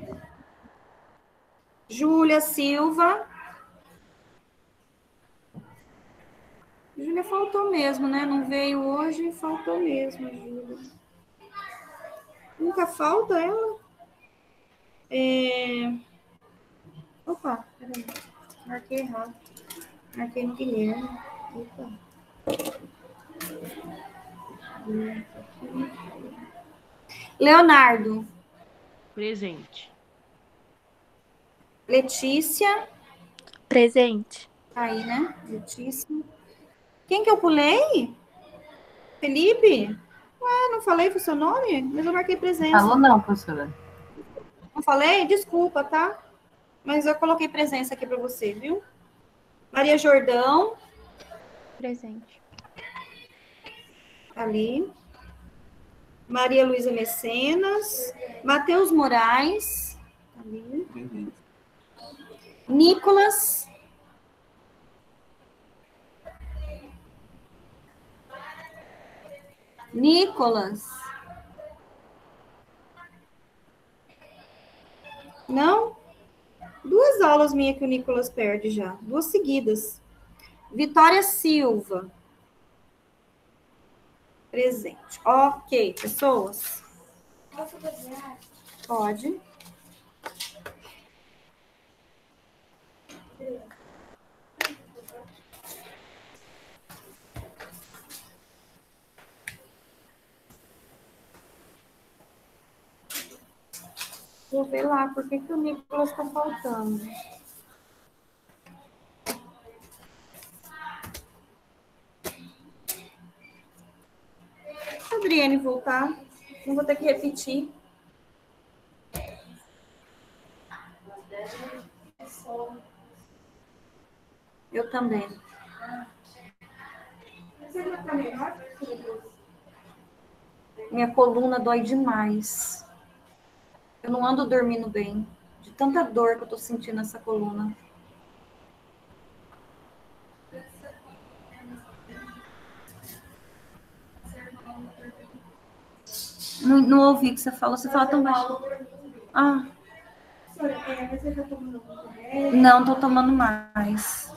Júlia Silva. Júlia faltou mesmo, né? Não veio hoje, faltou mesmo, Júlia. Nunca falta ela? Opa, peraí. Marquei errado. Marquei no Guilherme. Opa. Leonardo. Presente. Letícia. Presente. Aí, né? Letícia. Quem que eu pulei? Felipe? Ué, não falei o seu nome? Mas eu marquei presença. Falou não, professora. Não falei? Desculpa, tá? Mas eu coloquei presença aqui para você, viu? Maria Jordão. Presente. Ali. Maria Luísa Mecenas, Matheus Moraes, Nicolas, não? 2 aulas minhas que o Nicolas perde já, 2 seguidas. Vitória Silva. Presente. Ok, pessoas. Posso desenhar? Pode. Vou ver lá por que o Nicolas está faltando. Se a Adriane voltar, não vou ter que repetir. Eu também. Minha coluna dói demais. Eu não ando dormindo bem. De tanta dor que eu tô sentindo nessa coluna. Não ouvi o que você falou. Você fala tão baixo. Ah. Não, tô tomando mais.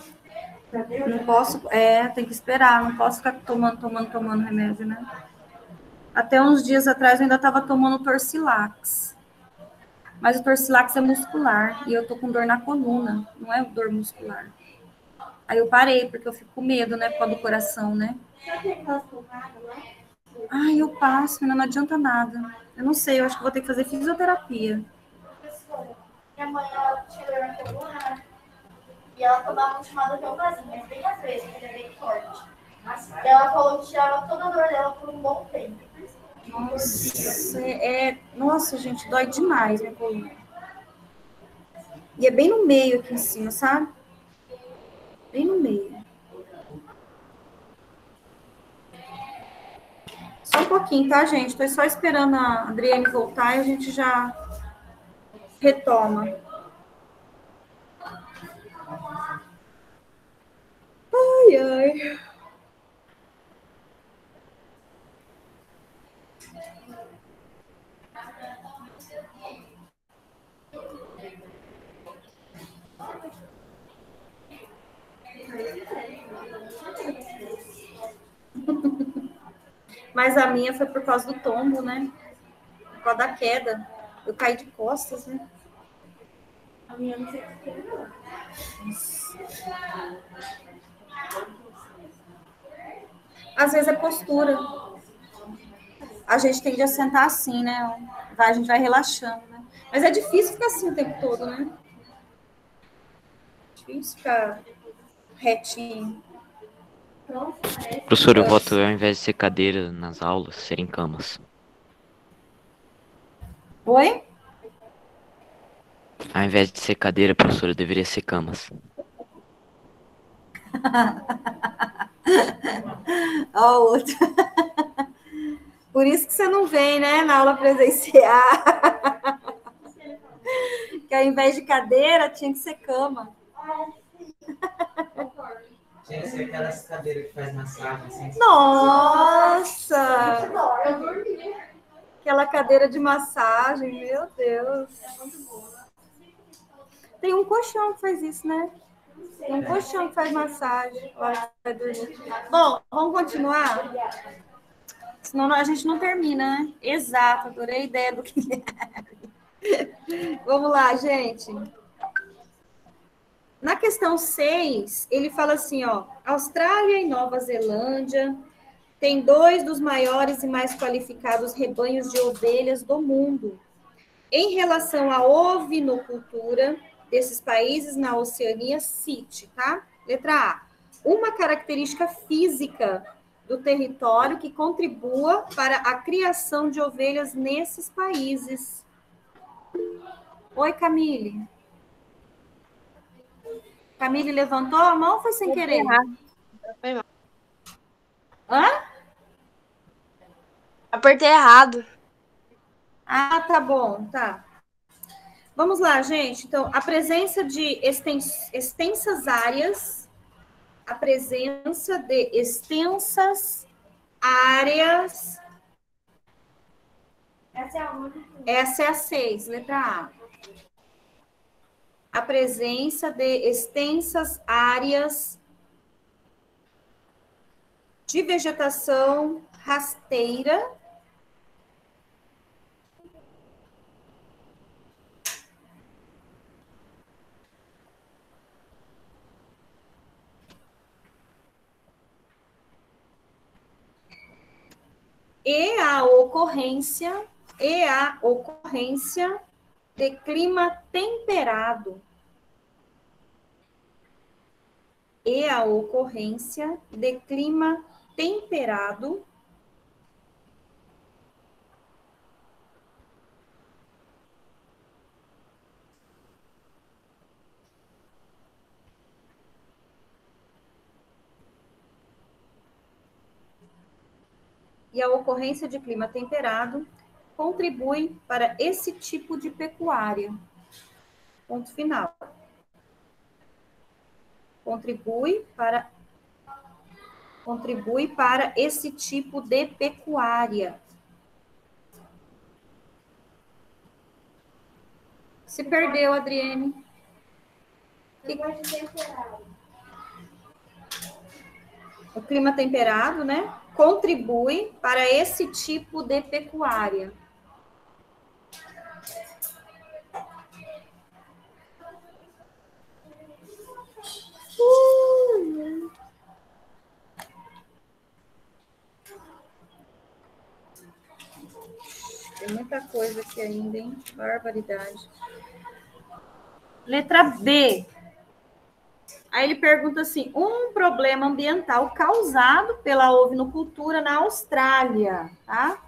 Não posso. Tem que esperar. Não posso ficar tomando remédio, né? Até uns dias atrás eu ainda estava tomando Torcilax. Mas o Torcilax é muscular. E eu tô com dor na coluna. Não é dor muscular. Aí eu parei, porque eu fico com medo, né? Por causa do coração, né? Ai, eu passo, mas não adianta nada. Eu não sei, eu acho que vou ter que fazer fisioterapia. Minha mãe, ela tinha dor na coluna, e ela tomava um chamado Velvazinho, mas bem às vezes, porque ele é bem forte. E ela falou que tirava toda a dor dela por um bom tempo. Nossa, gente, dói demais minha coluna. E é bem no meio aqui em cima, sabe? Bem no meio. Só um pouquinho, tá, gente? Tô só esperando a Adriane voltar e a gente já retoma. Ai, ai. Mas a minha foi por causa do tombo, né? Por causa da queda. Eu caí de costas, né? A minha não sei o que não. Às vezes é postura. A gente tende a sentar assim, né? A gente vai relaxando, né? Mas é difícil ficar assim o tempo todo, né? Difícil ficar retinho. Professor, eu voto ao invés de ser cadeira nas aulas, serem camas. Oi? Ao invés de ser cadeira, professora, deveria ser camas. Ó, o outro. Por isso que você não vem, né, na aula presencial. Que ao invés de cadeira, tinha que ser cama. Tinha que ser aquelas cadeiras que faz massagem. Assim. Nossa! Aquela cadeira de massagem, meu Deus. Tem um colchão que faz isso, né? Tem um colchão que faz massagem. Vai dormir. Bom, vamos continuar? Senão a gente não termina, né? Exato, adorei a ideia do Guilherme. Vamos lá, gente. Na questão 6, ele fala assim, ó, Austrália e Nova Zelândia têm 2 dos maiores e mais qualificados rebanhos de ovelhas do mundo. Em relação à ovinocultura desses países na Oceania, cite, tá? Letra A. Uma característica física do território que contribua para a criação de ovelhas nesses países. Oi, Camille. Camille levantou a mão ou foi sem querer? Foi mal. Hã? Apertei errado. Ah, tá bom, tá. Vamos lá, gente. Então, a presença de extensas áreas, a presença de extensas áreas. Essa é a 6, letra A. A presença de extensas áreas de vegetação rasteira e a ocorrência de clima temperado. E a ocorrência de clima temperado e a ocorrência de clima temperado contribui para esse tipo de pecuária. Ponto final. Contribui para esse tipo de pecuária. Se perdeu, Adriene. O clima temperado, né? Contribui para esse tipo de pecuária. Tem muita coisa aqui ainda, hein? Barbaridade. Letra B. Aí ele pergunta assim: um problema ambiental causado pela ovinocultura na Austrália, tá?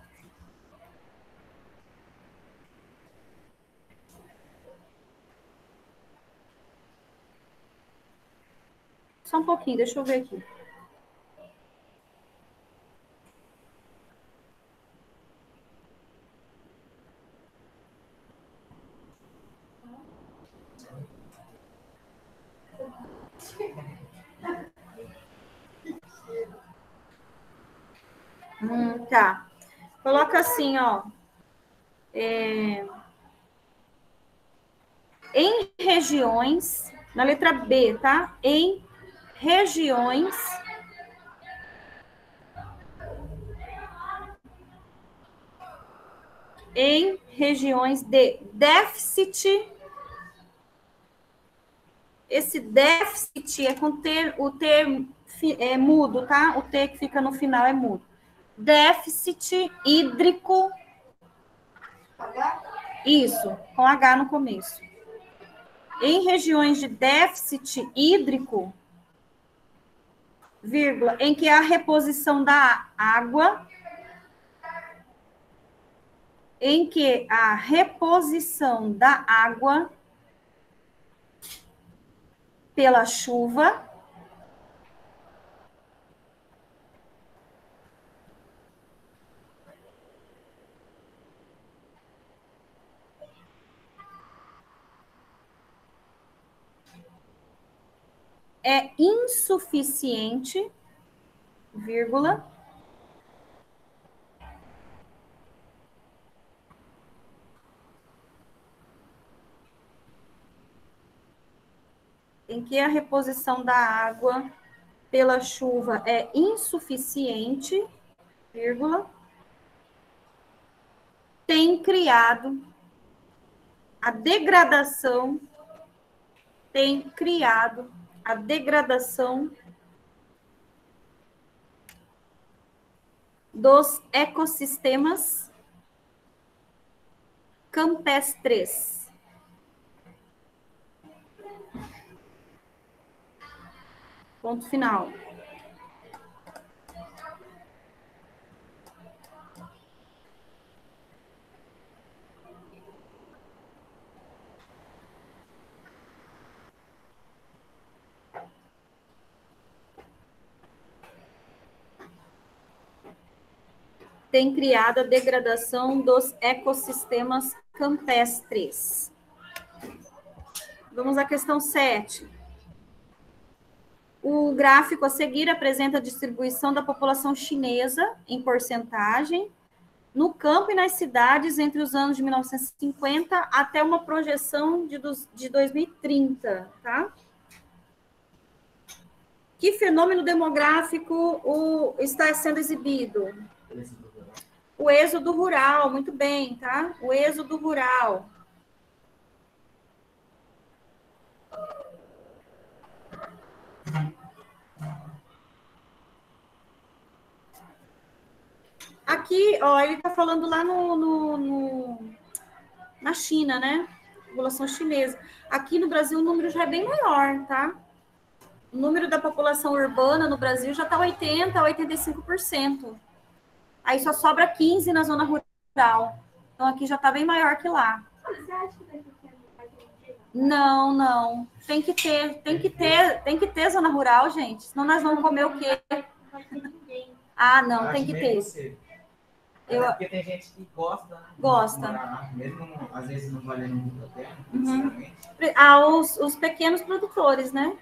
Só um pouquinho, deixa eu ver aqui. Tá. Coloca assim, ó. Em regiões, na letra B, tá? Em regiões de déficit. Esse déficit é com o T é mudo, tá? O T que fica no final é mudo. Déficit hídrico. Isso, com H no começo. Em regiões de déficit hídrico, vírgula, em que a reposição da água, pela chuva é insuficiente, vírgula, em que a reposição da água pela chuva é insuficiente, vírgula, tem criado a degradação dos ecossistemas campestres. Ponto final. tem criado a degradação dos ecossistemas campestres. Vamos à questão 7. O gráfico a seguir apresenta a distribuição da população chinesa em porcentagem no campo e nas cidades entre os anos de 1950 até uma projeção de 2030, tá? Que fenômeno demográfico está sendo exibido? O êxodo rural, muito bem, tá? O êxodo rural. Aqui, ó, ele está falando lá na China, né? População chinesa. Aqui no Brasil o número já é bem maior, tá? O número da população urbana no Brasil já está 80% a 85%. Aí só sobra 15% na zona rural. Então aqui já está bem maior que lá. Você acha que vai ter Não, não. Tem que ter zona rural, gente. Senão nós vamos comer o quê? Ah, não, tem que ter. Porque tem gente que gosta, né? Gosta. Morar, mesmo às vezes não valendo muito a pena, sinceramente. Ah, os pequenos produtores, né?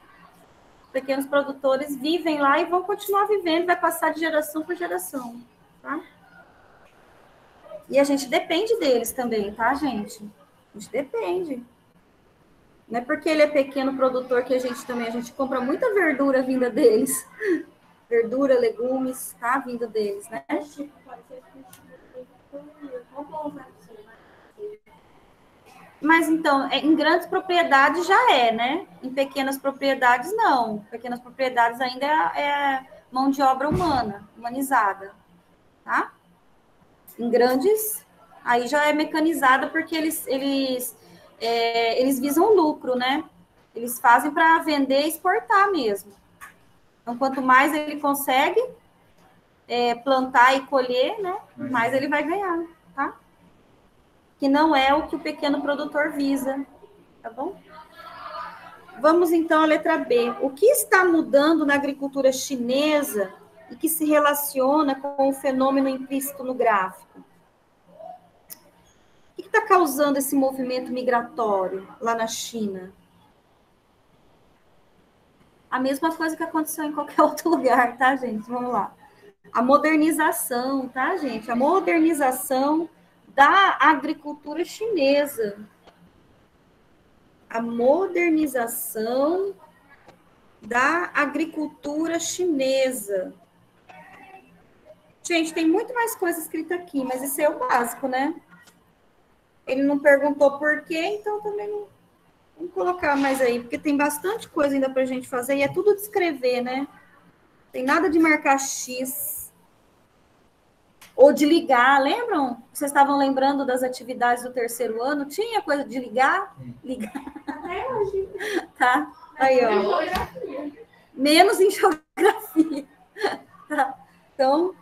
Os pequenos produtores vivem lá e vão continuar vivendo, vai passar de geração por geração, tá? E a gente depende deles também, tá, gente? A gente depende. Não é porque ele é pequeno produtor que a gente compra muita verdura vinda deles. Verdura, legumes, tá? Vinda deles, né? Mas então, em grandes propriedades já é, né? Em pequenas propriedades, não. Pequenas propriedades ainda é mão de obra humana, humanizada, tá? Em grandes, aí já é mecanizada porque eles visam lucro, né? Eles fazem para vender e exportar mesmo. Então, quanto mais ele consegue plantar e colher, né? Mais ele vai ganhar, tá? Que não é o que o pequeno produtor visa, tá bom? Vamos, então, à letra B. O que está mudando na agricultura chinesa e que se relaciona com o fenômeno implícito no gráfico? O que está causando esse movimento migratório lá na China? A mesma coisa que aconteceu em qualquer outro lugar, tá, gente? Vamos lá. A modernização, tá, gente? A modernização da agricultura chinesa. A modernização da agricultura chinesa. Gente, tem muito mais coisa escrita aqui, mas esse é o básico, né? Ele não perguntou por quê, então também não... Vamos colocar mais aí, porque tem bastante coisa ainda para a gente fazer, e é tudo de escrever, né? Tem nada de marcar X. Ou de ligar, lembram? Vocês estavam lembrando das atividades do terceiro ano? Tinha coisa de ligar? Ligar. Até hoje. Tá? Aí, ó. Menos em geografia. Tá? Então,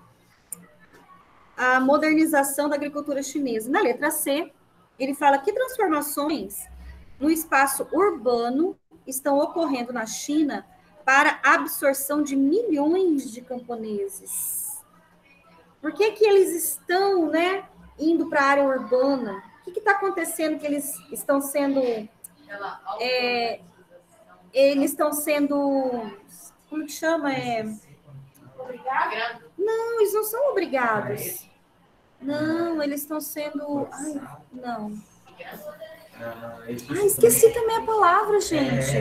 a modernização da agricultura chinesa. Na letra C, ele fala que transformações no espaço urbano estão ocorrendo na China para a absorção de milhões de camponeses. Por que eles estão, né, indo para a área urbana? O que está acontecendo que eles estão sendo... eles estão sendo... Como que chama? Obrigada? Não, eles não são obrigados. Não, eles estão sendo... Ai, não. Esqueci também a palavra, gente.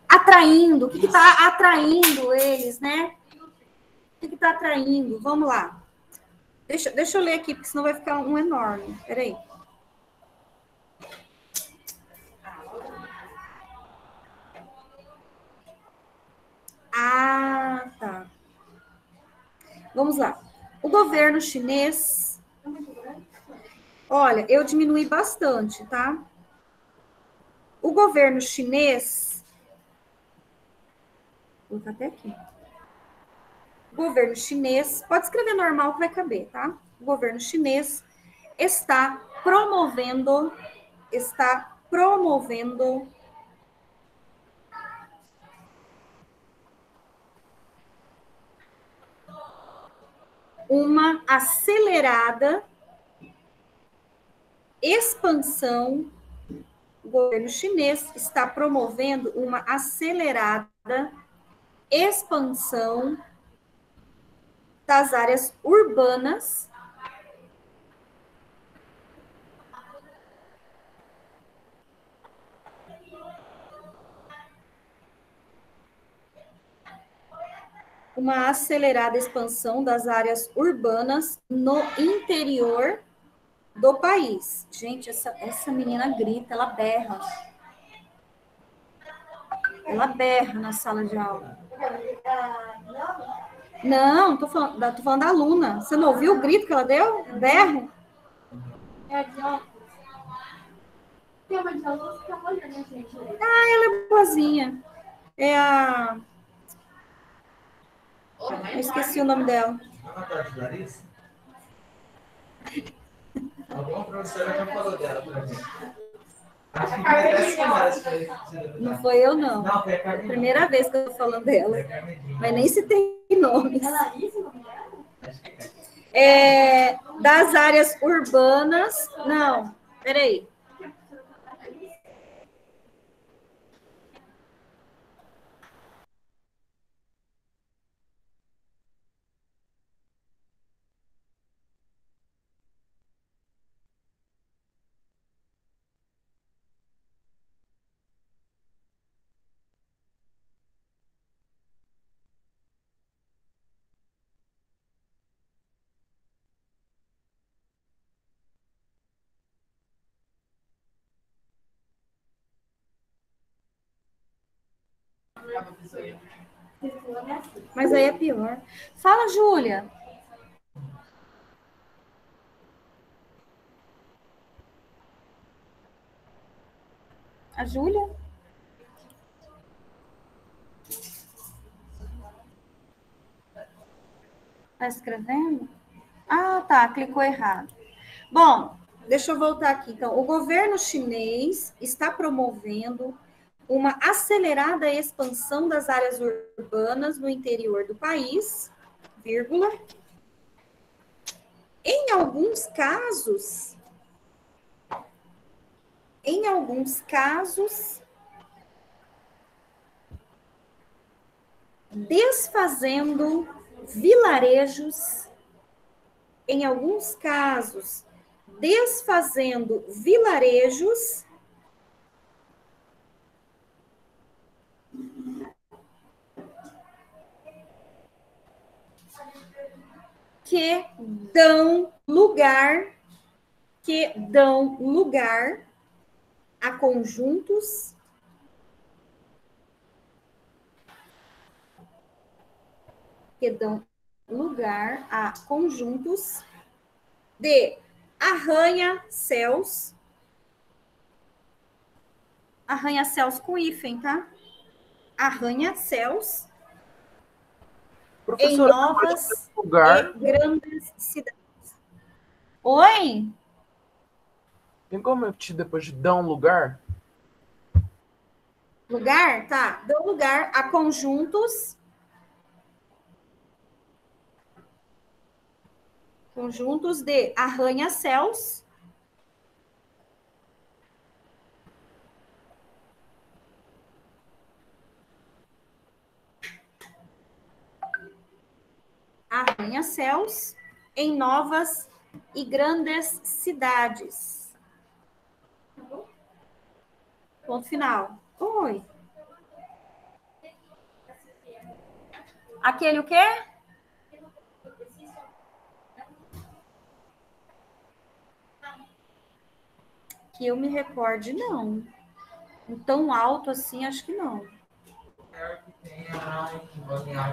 Atraindo. O que está atraindo eles, né? O que está atraindo? Vamos lá. Deixa eu ler aqui, porque senão vai ficar um enorme. Peraí. Ah, tá. Vamos lá. O governo chinês... Olha, eu diminui bastante, tá? O governo chinês... Vou colocar até aqui. O governo chinês... Pode escrever normal que vai caber, tá? O governo chinês está promovendo uma acelerada expansão, o governo chinês está promovendo uma acelerada expansão das áreas urbanas no interior do país. Gente, essa menina grita, ela berra. Ela berra na sala de aula. Não, tô falando da aluna. Você não ouviu o grito que ela deu? Berro? Tem uma de alunos que tá olhando a gente. Ah, ela é boazinha. É a... Eu esqueci o nome dela. Boa tarde, Larissa. Alguma professora já falou dela pra gente. Acho que foi até semana. Não foi eu, não. Não, foi a É a Carmen. primeira vez que eu tô falando dela. Mas nem se tem nomes. Das áreas urbanas. Não, peraí. Mas aí é pior. Fala, Júlia. A Júlia? Tá escrevendo? Ah, tá, clicou errado. Bom, deixa eu voltar aqui. Então, o governo chinês está promovendo uma acelerada expansão das áreas urbanas no interior do país, vírgula. Em alguns casos, desfazendo vilarejos, que dão lugar a conjuntos de arranha-céus com hífen, tá? Arranha-céus em Professora, novas lugar, e grandes cidades. Oi? tem como eu te depois de dar um lugar? Lugar? Tá. Dão lugar a conjuntos de arranha-céus em novas e grandes cidades. Ponto final. Oi. Aquele o quê? Que eu me recorde, não. Tão alto assim, acho que não.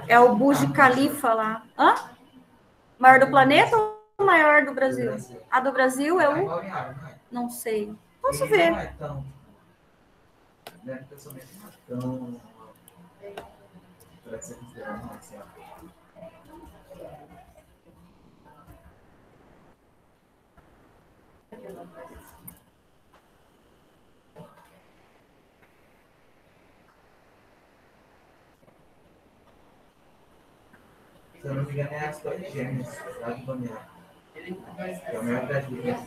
É o Burj Khalifa lá. Hã? Maior do planeta ou maior do Brasil? A do Brasil é o... Não sei. Posso ver. Se eu não me engano, é as Torres Gêmeas, lá de Balneário. Que é a maior Brasília.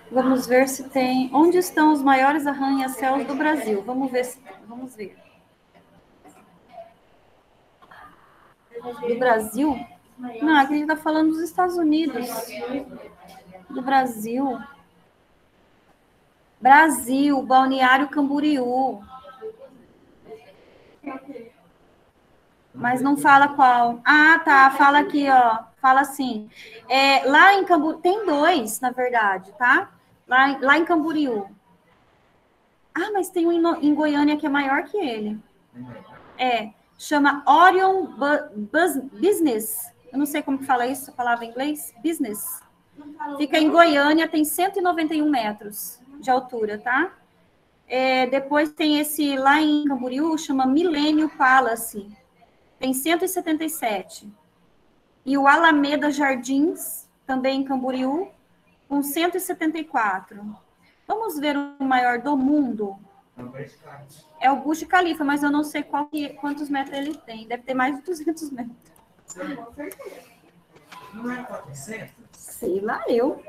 Vamos ver se tem. Onde estão os maiores arranha-céus do Brasil? Vamos ver. Vamos ver. Do Brasil? Não, aqui ele está falando dos Estados Unidos. Do Brasil. Brasil, Balneário Camboriú. Mas não fala qual. Ah, tá. Fala aqui, ó. Fala assim. Lá em Camboriú, tem 2, na verdade, tá? Lá em Camboriú. Ah, mas tem um em Goiânia que é maior que ele. Chama Orion Business. Eu não sei como que fala isso, a palavra em inglês. Business. Fica em Goiânia, tem 191 metros de altura, tá? Depois tem esse lá em Camboriú, chama Millennium Palace. Tem 177. E o Alameda Jardins, também em Camboriú, com 174. Vamos ver o maior do mundo. É o Burj Khalifa, mas eu não sei quantos metros ele tem. Deve ter mais de 200 metros. Não é 400? Sei lá, eu.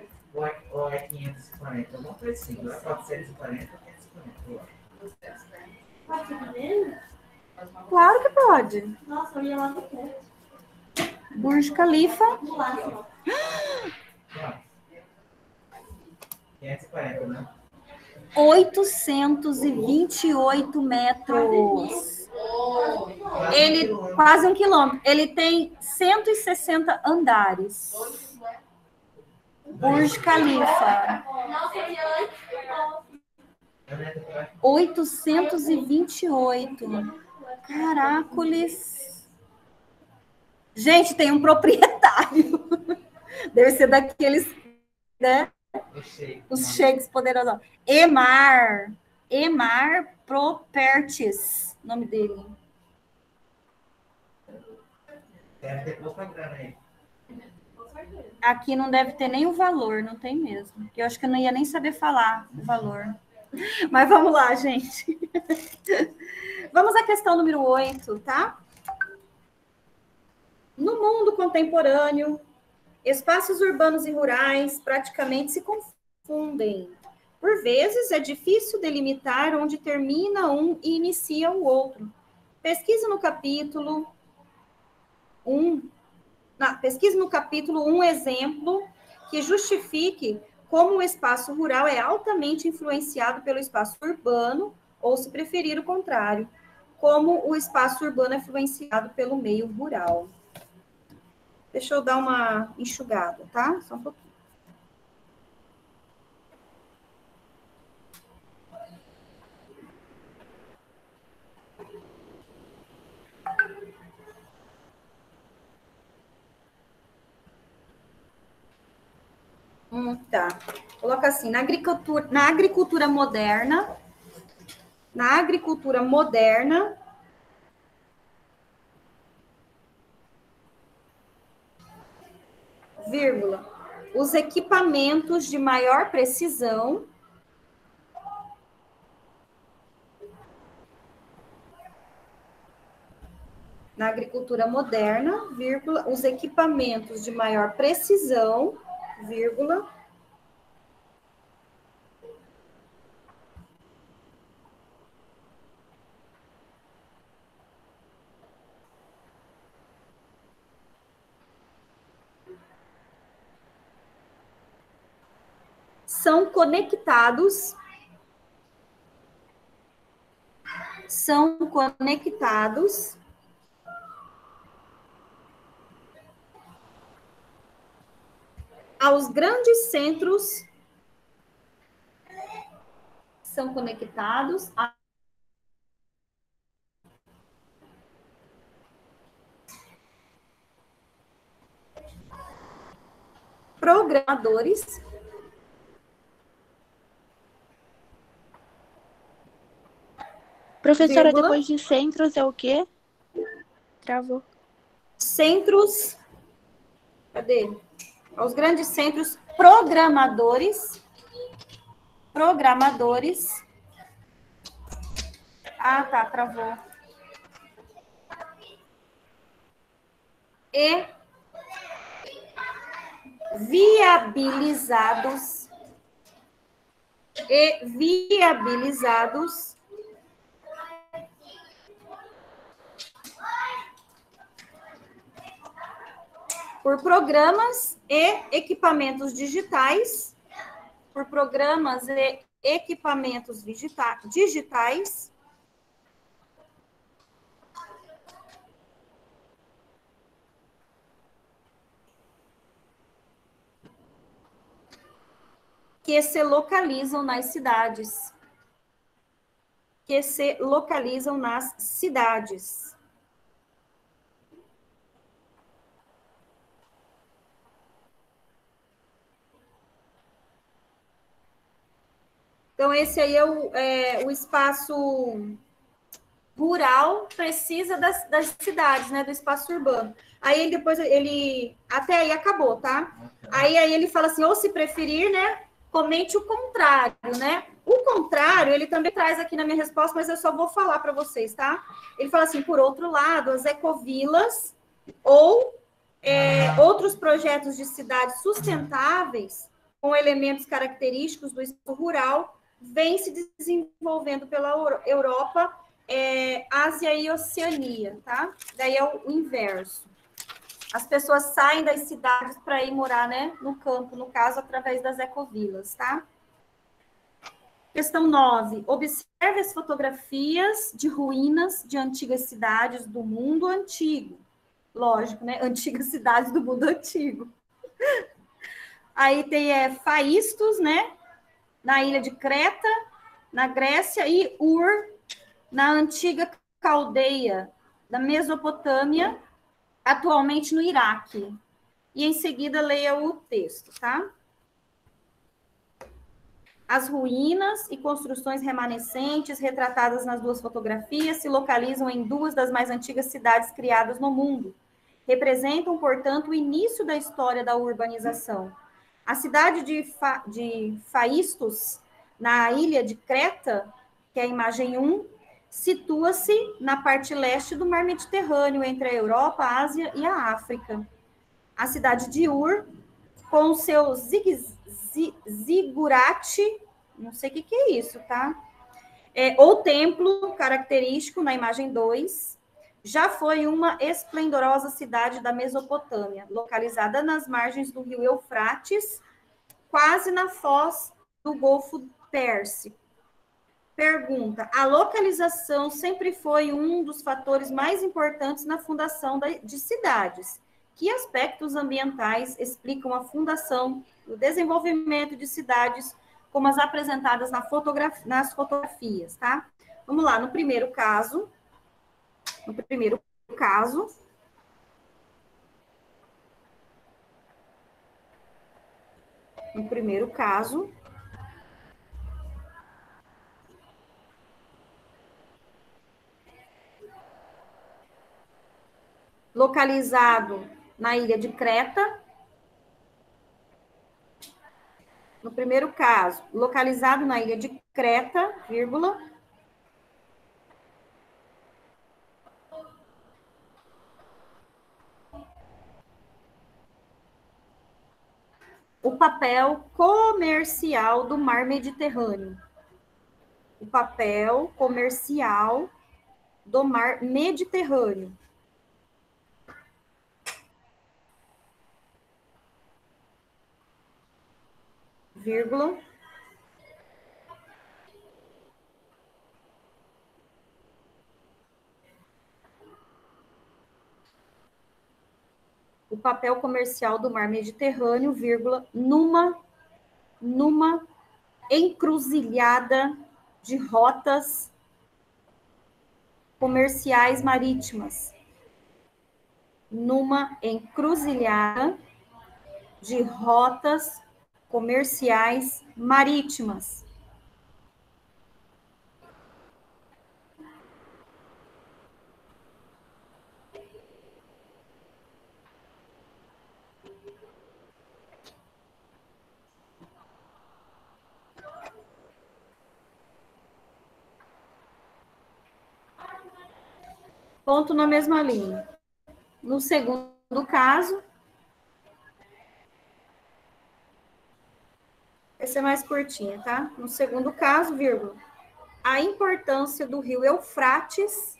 Ou é 540? Eu não preciso. É 440 ou 540? Claro que pode. Nossa, eu ia lá no pé. Burj Khalifa. 540, né? 828 metros. Ele, quase 1 quilômetro. Ele tem 160 andares. Burj Khalifa. 828. Caracoles. Gente, tem um proprietário. Deve ser daqueles, né? Os sheiks poderosos. Emar Properties, nome dele. Deve ter pouca grana aí. Aqui não deve ter nem o valor, não tem mesmo. Eu acho que eu não ia nem saber falar o valor. Mas vamos lá, gente. Vamos à questão número 8, tá? No mundo contemporâneo, espaços urbanos e rurais praticamente se confundem. Por vezes, é difícil delimitar onde termina um e inicia o outro. Pesquise no capítulo 1. Pesquise no capítulo um exemplo que justifique como o espaço rural é altamente influenciado pelo espaço urbano, ou, se preferir, o contrário, como o espaço urbano é influenciado pelo meio rural. Deixa eu dar uma enxugada, tá? Só um pouquinho. Tá. Coloca assim, na agricultura moderna, vírgula, os equipamentos de maior precisão na agricultura moderna, vírgula, os equipamentos de maior precisão, vírgula, são conectados aos grandes centros, são conectados a programadores Professora, vírgula, depois de centros é o quê? Travou. Centros, cadê? Aos grandes centros programadores. Ah, tá, travou. e viabilizados por programas e equipamentos digitais, que se localizam nas cidades. Então, esse aí é o espaço rural, precisa das cidades, né, do espaço urbano. Aí depois até aí acabou, tá? Aí ele fala assim, ou se preferir, né, comente o contrário, né? O contrário, ele também traz aqui na minha resposta, mas eu só vou falar para vocês, tá? Ele fala assim, por outro lado, as ecovilas ou outros projetos de cidades sustentáveis com elementos característicos do espaço rural vêm se desenvolvendo pela Europa, Ásia e Oceania, tá? Daí é o inverso. As pessoas saem das cidades para ir morar, né, no campo, no caso, através das ecovilas, tá? Questão 9. Observe as fotografias de ruínas de antigas cidades do mundo antigo. Lógico, né? Antigas cidades do mundo antigo. Aí tem Faístos, né? Na ilha de Creta, na Grécia, e Ur, na antiga Caldeia da Mesopotâmia, atualmente no Iraque. E em seguida leia o texto, tá? As ruínas e construções remanescentes retratadas nas duas fotografias se localizam em duas das mais antigas cidades criadas no mundo. Representam, portanto, o início da história da urbanização. A cidade de Faístos, na ilha de Creta, que é a imagem 1, situa-se na parte leste do mar Mediterrâneo, entre a Europa, a Ásia e a África. A cidade de Ur, com seu zigurate, não sei o que é isso, tá? Ou templo característico, na imagem 2, já foi uma esplendorosa cidade da Mesopotâmia, localizada nas margens do rio Eufrates, quase na foz do Golfo Pérsico. Pergunta: a localização sempre foi um dos fatores mais importantes na fundação de cidades. Que aspectos ambientais explicam a fundação e o desenvolvimento de cidades como as apresentadas nas fotografias, tá? Vamos lá, no primeiro caso, localizado na ilha de Creta. No primeiro caso, localizado na ilha de Creta, vírgula. O papel comercial do mar Mediterrâneo. O papel comercial do mar Mediterrâneo. Vírgula. O papel comercial do mar Mediterrâneo, vírgula, numa encruzilhada de rotas comerciais marítimas. Numa encruzilhada de rotas comerciais marítimas. Ponto na mesma linha. No segundo caso, essa é mais curtinha, tá? No segundo caso, vírgula, a importância do rio Eufrates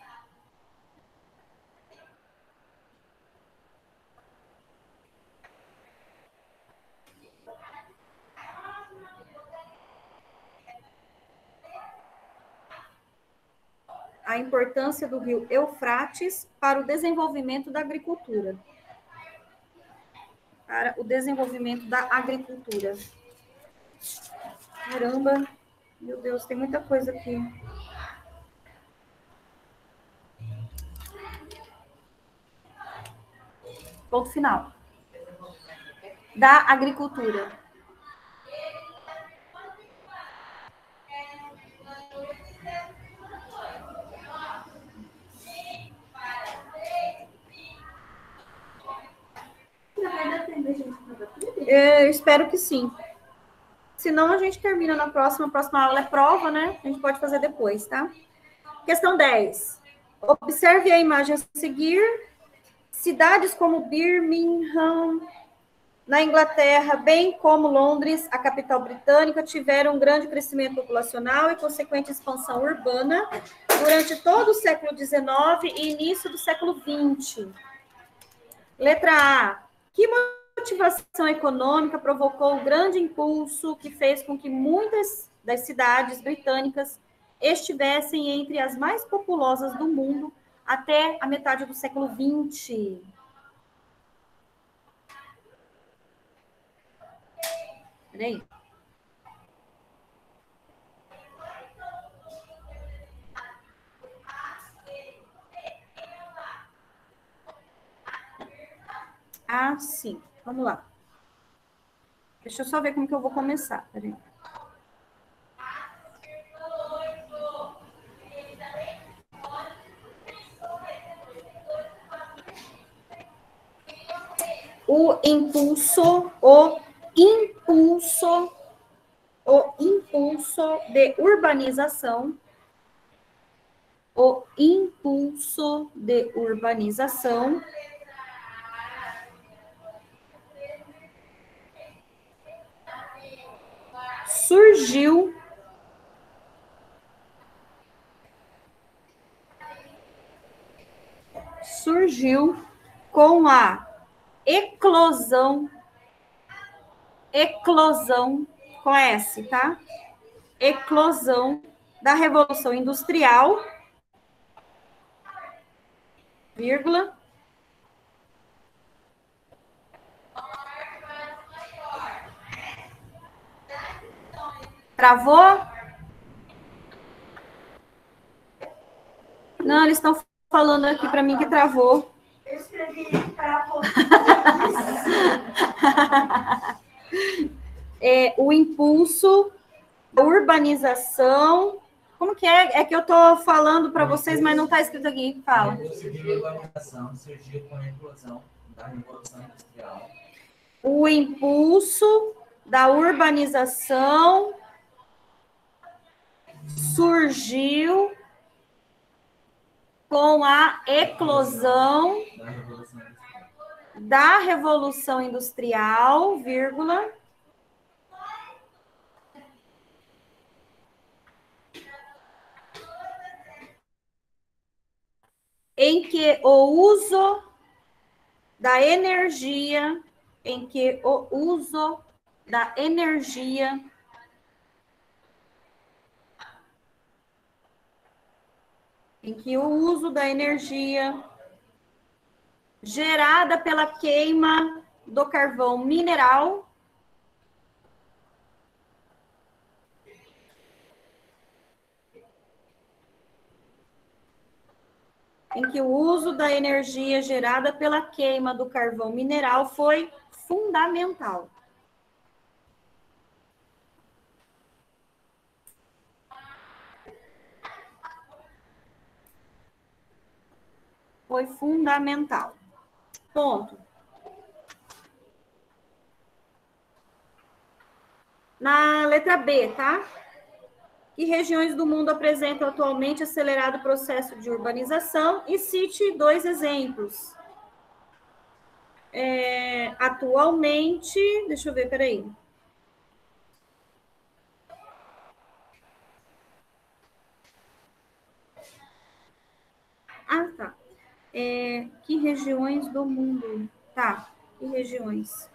para o desenvolvimento da agricultura. Para o desenvolvimento da agricultura. Caramba, meu Deus, tem muita coisa aqui. Ponto final. Da agricultura. Eu espero que sim. Senão a gente termina na próxima. A próxima aula é prova, né? A gente pode fazer depois, tá? Questão 10. Observe a imagem a seguir. Cidades como Birmingham, na Inglaterra, bem como Londres, a capital britânica, tiveram um grande crescimento populacional e consequente expansão urbana durante todo o século XIX e início do século XX. Letra A. Que motivação econômica provocou o grande impulso que fez com que muitas das cidades britânicas estivessem entre as mais populosas do mundo até a metade do século XX? Peraí. Ah, sim. Vamos lá. Deixa eu só ver como que eu vou começar. Peraí. O impulso de urbanização, surgiu com a eclosão com S, tá? Eclosão da Revolução Industrial, vírgula. Travou? Não, eles estão falando aqui para mim que travou. Eu escrevi travou. O impulso, a urbanização. Como que é? É que eu estou falando para vocês, mas não está escrito aqui. Fala. Surgiu com a eclosão da Revolução Industrial. O impulso da urbanização surgiu com a eclosão da Revolução Industrial, vírgula, em que o uso da energia, gerada pela queima do carvão mineral foi fundamental. Foi fundamental. Ponto. Na letra B, tá? Que regiões do mundo apresentam atualmente acelerado processo de urbanização? E cite 2 exemplos. Atualmente, deixa eu ver, peraí. Ah, tá. Que regiões do mundo? Tá, que regiões?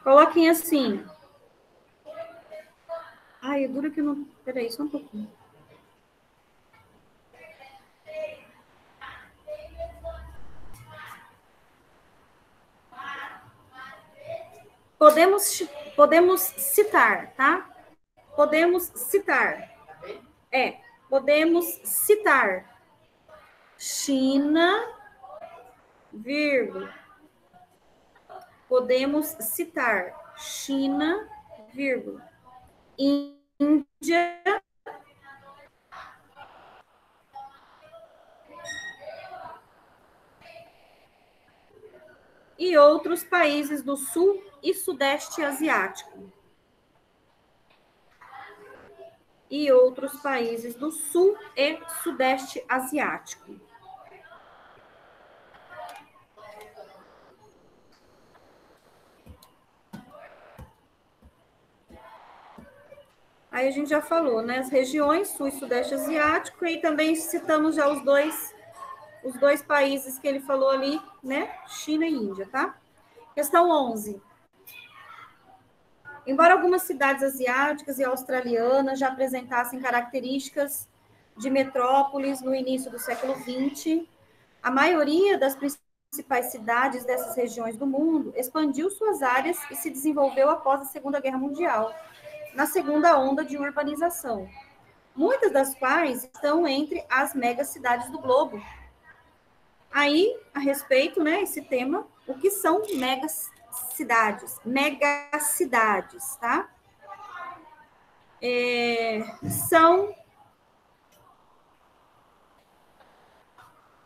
Coloquem assim. Ai, é duro que não... Peraí, só um pouquinho. Podemos citar, tá? Podemos citar. Podemos citar China, vírgula. Podemos citar China, vírgula. Índia, e outros países do sul e sudeste asiático. E outros países do sul e sudeste asiático. Aí a gente já falou, né? As regiões sul e sudeste asiático, e também citamos já os dois países que ele falou ali, né? China e Índia, tá? Questão 11. Embora algumas cidades asiáticas e australianas já apresentassem características de metrópoles no início do século XX, a maioria das principais cidades dessas regiões do mundo expandiu suas áreas e se desenvolveu após a Segunda Guerra Mundial, na segunda onda de urbanização, muitas das quais estão entre as megacidades do globo. Aí, a respeito, né, esse tema, o que são megacidades? Megacidades, tá? São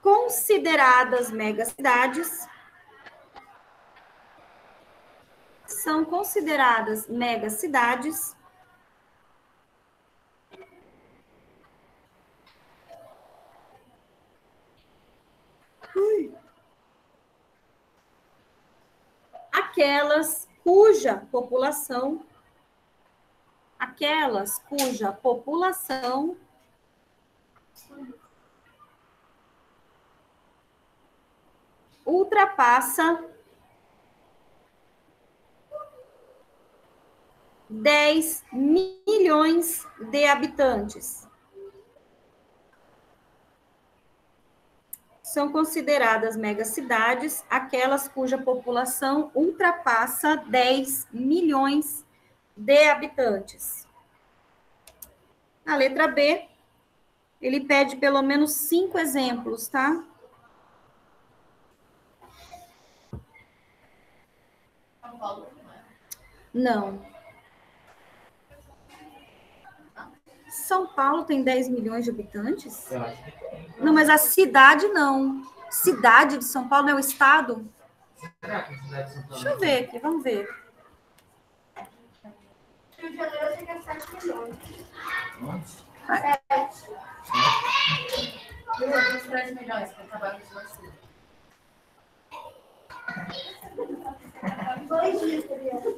consideradas megacidades. São consideradas megacidades aquelas cuja população ultrapassa 10 milhões de habitantes. São consideradas megacidades aquelas cuja população ultrapassa 10 milhões de habitantes. Na letra B, ele pede pelo menos 5 exemplos, tá? São Paulo, não. São Paulo tem 10 milhões de habitantes? Não, mas a cidade não. Cidade de São Paulo não é o estado? Deixa eu ver aqui, vamos ver. Rio de Janeiro chega a 7 milhões. 3 milhões para acabar com os 2 dias, criança.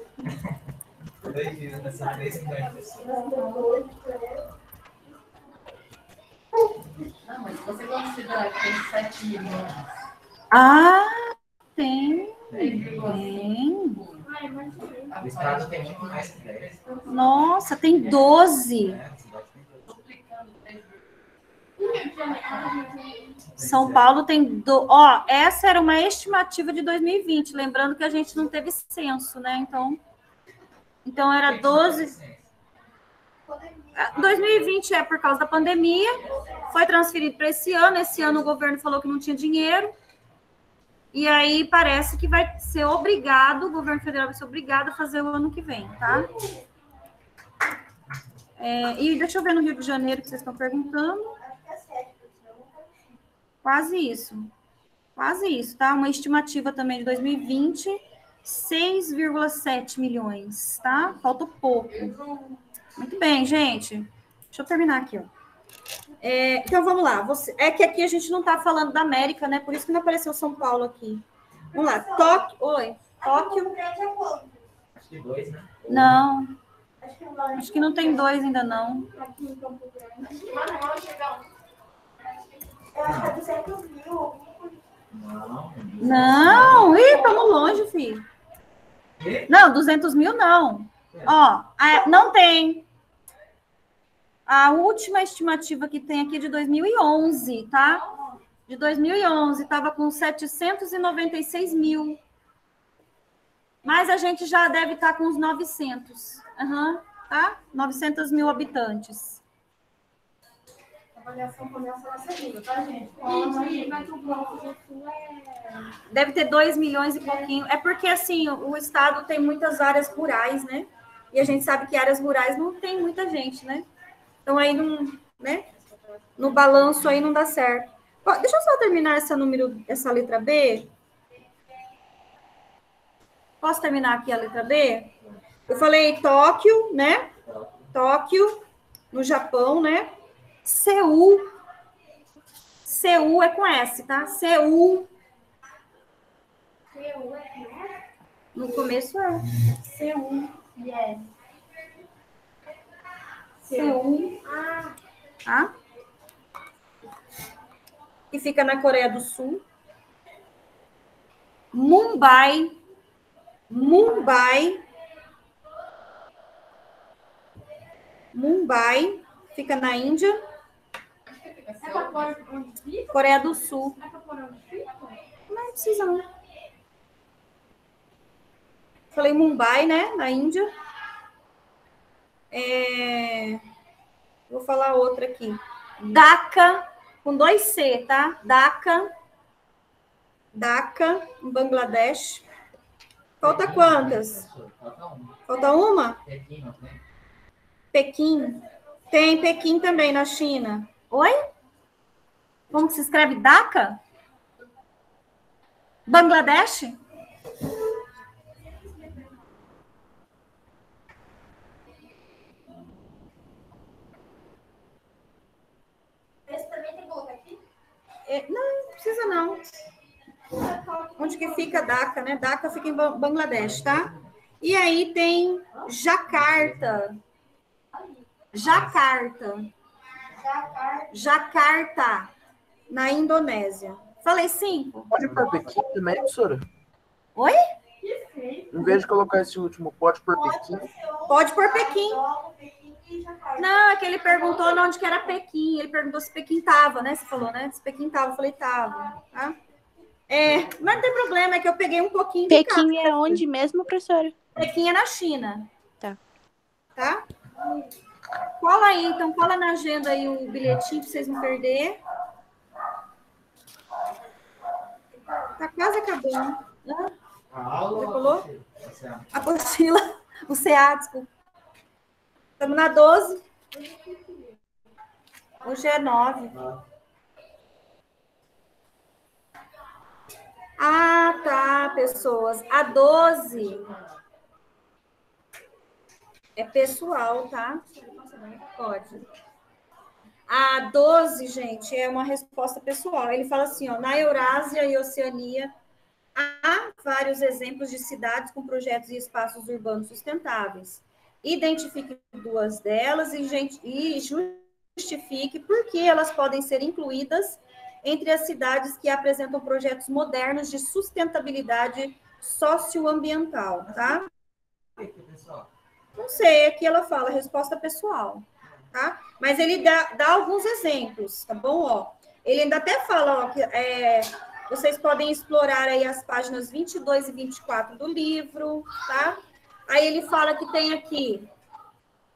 2 dias nessa 3 milhões de pessoas. Não, mas você considera que tem 7 milhões? Ah, tem. O estado tem muito mais que 10. Nossa, tem 12. São Paulo tem... essa era uma estimativa de 2020. Lembrando que a gente não teve censo, né? Então era 12... 2020 é por causa da pandemia. Foi transferido para esse ano. Esse ano o governo falou que não tinha dinheiro. E aí parece que vai ser obrigado, o governo federal vai ser obrigado a fazer o ano que vem, tá? E deixa eu ver no Rio de Janeiro que vocês estão perguntando. Quase isso, tá? Uma estimativa também de 2020 6,7 milhões, tá? Falta pouco. Muito bem, gente. Deixa eu terminar aqui, ó. Então, vamos lá. É que aqui a gente não está falando da América, né? Por isso que não apareceu São Paulo aqui. Vamos lá. Tóquio. Oi. Tóquio. Acho que 2, né? Não. Acho que não tem 2 ainda, não. Eu acho que é 200 mil. Não. Ih, estamos longe, filho. Não, 200 mil não. Ó, não tem. A última estimativa que tem aqui é de 2011, tá? De 2011, estava com 796 mil. Mas a gente já deve estar com uns 900. Tá? 900 mil habitantes. A avaliação começa na segunda, tá, gente? Deve ter 2 milhões e pouquinho. É porque, assim, o estado tem muitas áreas rurais, né? E a gente sabe que áreas rurais não tem muita gente, né? Então, aí, não, né? No balanço aí não dá certo. Ó, deixa eu só terminar essa letra B. Posso terminar aqui a letra B? Eu falei Tóquio, né? Tóquio, no Japão, né? Seul. Seul é com S, tá? Seul. No começo é. Seul. Yes. Seul. Tá? Que fica na Coreia do Sul. Mumbai. Mumbai. Mumbai. Fica na Índia. Coreia do Sul. Não precisa, não. Falei Mumbai, né? Na Índia. Vou falar outra aqui. Dhaka, com 2 C, tá? Dhaka. Dhaka, em Bangladesh. Falta quantas? Falta uma? Pequim. Tem Pequim também na China. Oi? Como que se escreve Dhaka? Bangladesh? Esse também tem que colocar aqui? Não precisa não. Onde que fica Dhaka, né? Dhaka fica em Bangladesh, tá? E aí tem Jakarta. Jakarta. Jakarta, na Indonésia. Falei 5? Pode pôr Pequim também, professora? Oi? Em vez de colocar esse último, pode pôr Pequim? Pode pôr Pequim. Não, é que ele perguntou onde que era Pequim. Ele perguntou se Pequim tava, né? Você falou, né? Se Pequim tava. Eu falei, tava. Tá? Mas não tem problema, é que eu peguei um pouquinho de Pequim é onde mesmo, professora? Pequim é na China. Tá. Tá? Cola aí, então. Cola na agenda aí o bilhetinho pra vocês não perderem. Tá quase acabando. Já colou? Apostila. O CA, desculpa. Estamos na 12. Hoje é 9. Ah, tá, pessoas. A 12 é pessoal, tá? Pode. A 12, gente, é uma resposta pessoal. Ele fala assim, ó, na Eurásia e Oceania há vários exemplos de cidades com projetos e espaços urbanos sustentáveis. Identifique 2 delas e justifique por que elas podem ser incluídas entre as cidades que apresentam projetos modernos de sustentabilidade socioambiental, tá? Não sei, aqui ela fala resposta pessoal, tá? Mas ele dá alguns exemplos, tá bom? Ó, ele ainda até fala, ó, que vocês podem explorar aí as páginas 22 e 24 do livro, tá? Aí ele fala que tem aqui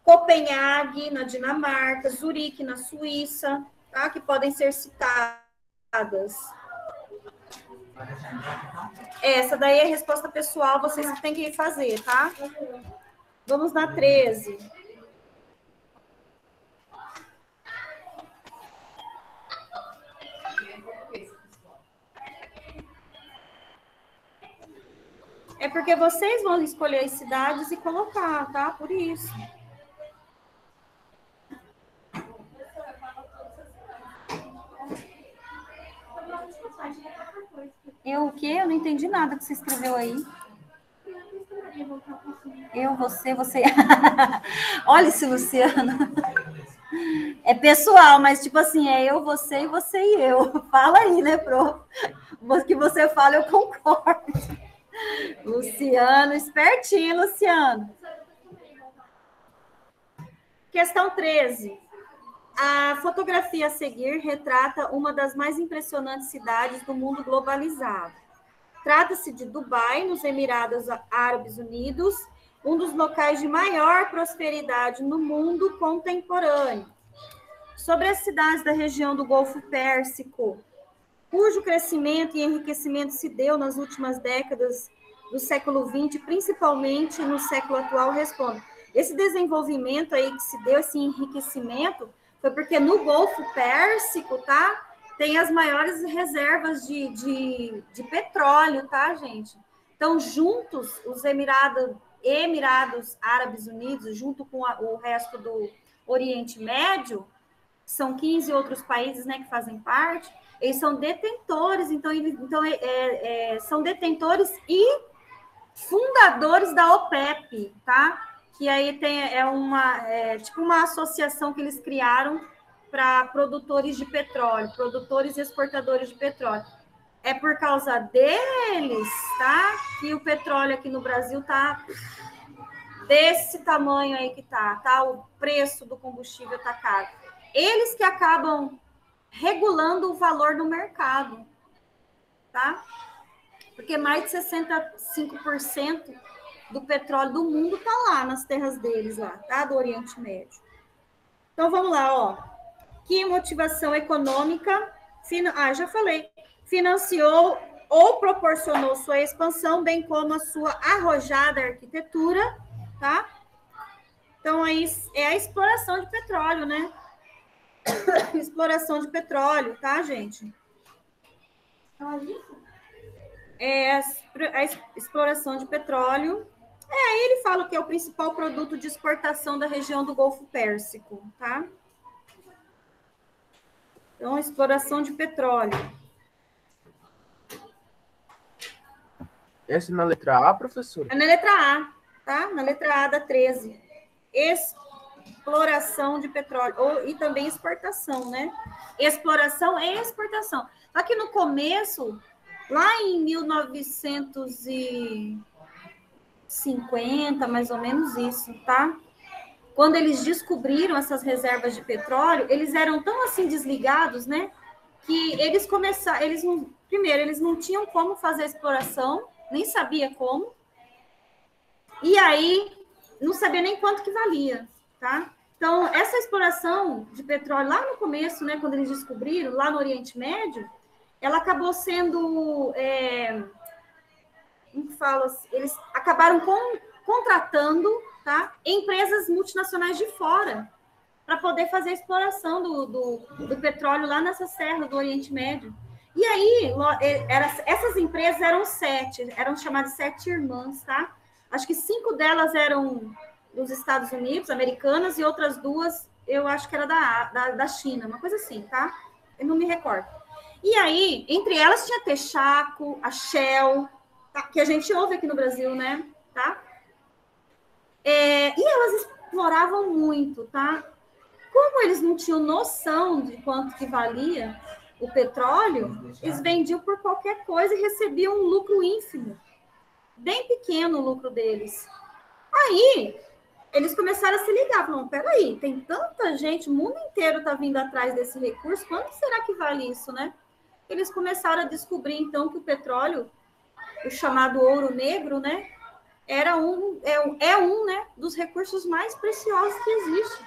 Copenhague, na Dinamarca, Zurique, na Suíça, tá? Que podem ser citadas. Essa daí é a resposta pessoal, vocês têm que fazer, tá? Vamos na 13. É porque vocês vão escolher as cidades e colocar, tá? Por isso. Eu o quê? Eu não entendi nada que você escreveu aí. Eu, você. Olha esse Luciano. É pessoal, mas tipo assim, é eu, você e eu. Fala aí, né, Pro? O que você fala, eu concordo. Luciano, espertinho, Luciano. Questão 13. A fotografia a seguir retrata uma das mais impressionantes cidades do mundo globalizado. Trata-se de Dubai, nos Emirados Árabes Unidos, um dos locais de maior prosperidade no mundo contemporâneo. Sobre as cidades da região do Golfo Pérsico, cujo crescimento e enriquecimento se deu nas últimas décadas do século XX, principalmente no século atual, respondo. Esse desenvolvimento aí que se deu, esse enriquecimento, foi porque no Golfo Pérsico, tá? Tem as maiores reservas de petróleo, tá, gente? Então, juntos, os Emirados Árabes Unidos, junto com o resto do Oriente Médio, são 15 outros países, né, que fazem parte, eles são detentores, são detentores e fundadores da OPEP, tá? Que aí tipo uma associação que eles criaram para produtores de petróleo, produtores e exportadores de petróleo. É por causa deles, tá? Que o petróleo aqui no Brasil tá desse tamanho aí que tá? O preço do combustível tá caro. Eles que acabam regulando o valor no mercado, tá? Porque mais de 65% do petróleo do mundo está lá nas terras deles, lá, tá? Do Oriente Médio. Então, vamos lá, ó. Que motivação econômica, já falei, financiou ou proporcionou sua expansão, bem como a sua arrojada arquitetura, tá? Então, aí é a exploração de petróleo, né? Exploração de petróleo, tá, gente? É a exploração de petróleo. Aí ele fala que é o principal produto de exportação da região do Golfo Pérsico, tá? Então, exploração de petróleo. Essa é na letra A, professora? É na letra A, tá? Na letra A da 13. Exploração de petróleo. E também exportação, né? Exploração e exportação. Só que no começo, lá em 1950, mais ou menos isso, tá? Quando eles descobriram essas reservas de petróleo, eles eram tão assim desligados, né? Que eles começaram, primeiro, eles não tinham como fazer exploração, nem sabia como. E aí, não sabia nem quanto que valia, tá? Então, essa exploração de petróleo lá no começo, né, quando eles descobriram, lá no Oriente Médio, ela acabou sendo, como falo, eles acabaram contratando, tá, empresas multinacionais de fora para poder fazer a exploração do petróleo lá nessa serra do Oriente Médio. E aí, essas empresas eram 7, eram chamadas 7 irmãs, tá? Acho que 5 delas eram dos Estados Unidos, americanas, e outras 2, eu acho que era da China, uma coisa assim, tá? Eu não me recordo. E aí, entre elas tinha a Texaco, a Shell, tá? Que a gente ouve aqui no Brasil, né? Tá? E elas exploravam muito, tá? Como eles não tinham noção de quanto que valia o petróleo, eles vendiam por qualquer coisa e recebiam um lucro ínfimo. Bem pequeno o lucro deles. Aí, eles começaram a se ligar, falaram, peraí, tem tanta gente, o mundo inteiro está vindo atrás desse recurso, quanto será que vale isso, né? Eles começaram a descobrir, então, que o petróleo, o chamado ouro negro, né, é um, né, dos recursos mais preciosos que existe.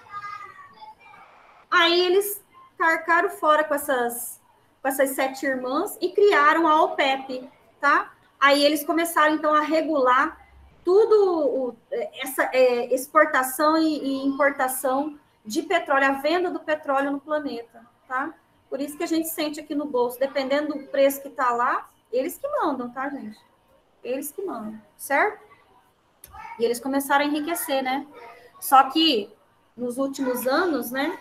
Aí eles carcaram fora com essas 7 irmãs e criaram a OPEP, tá? Aí eles começaram, então, a regular tudo, essa exportação e importação de petróleo, a venda do petróleo no planeta, tá? Por isso que a gente sente aqui no bolso, dependendo do preço que tá lá, eles que mandam, tá, gente? Eles que mandam, certo? E eles começaram a enriquecer, né? Só que, nos últimos anos, né,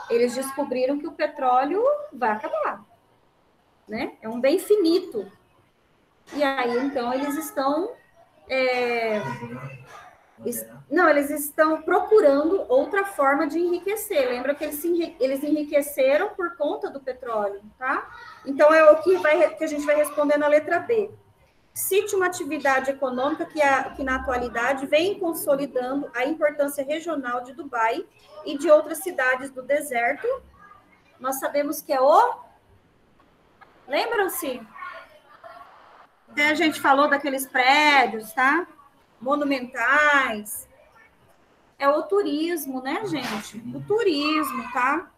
eles descobriram que o petróleo vai acabar, né? É um bem finito. E aí, então, eles estão... eles estão procurando outra forma de enriquecer. Lembra que eles enriqueceram por conta do petróleo, tá? Então, é o que a gente vai responder na letra B. Cite uma atividade econômica que na atualidade vem consolidando a importância regional de Dubai e de outras cidades do deserto. Nós sabemos que é o... Lembram-se? Até a gente falou daqueles prédios, tá? Monumentais. É o turismo, né, gente? O turismo, tá?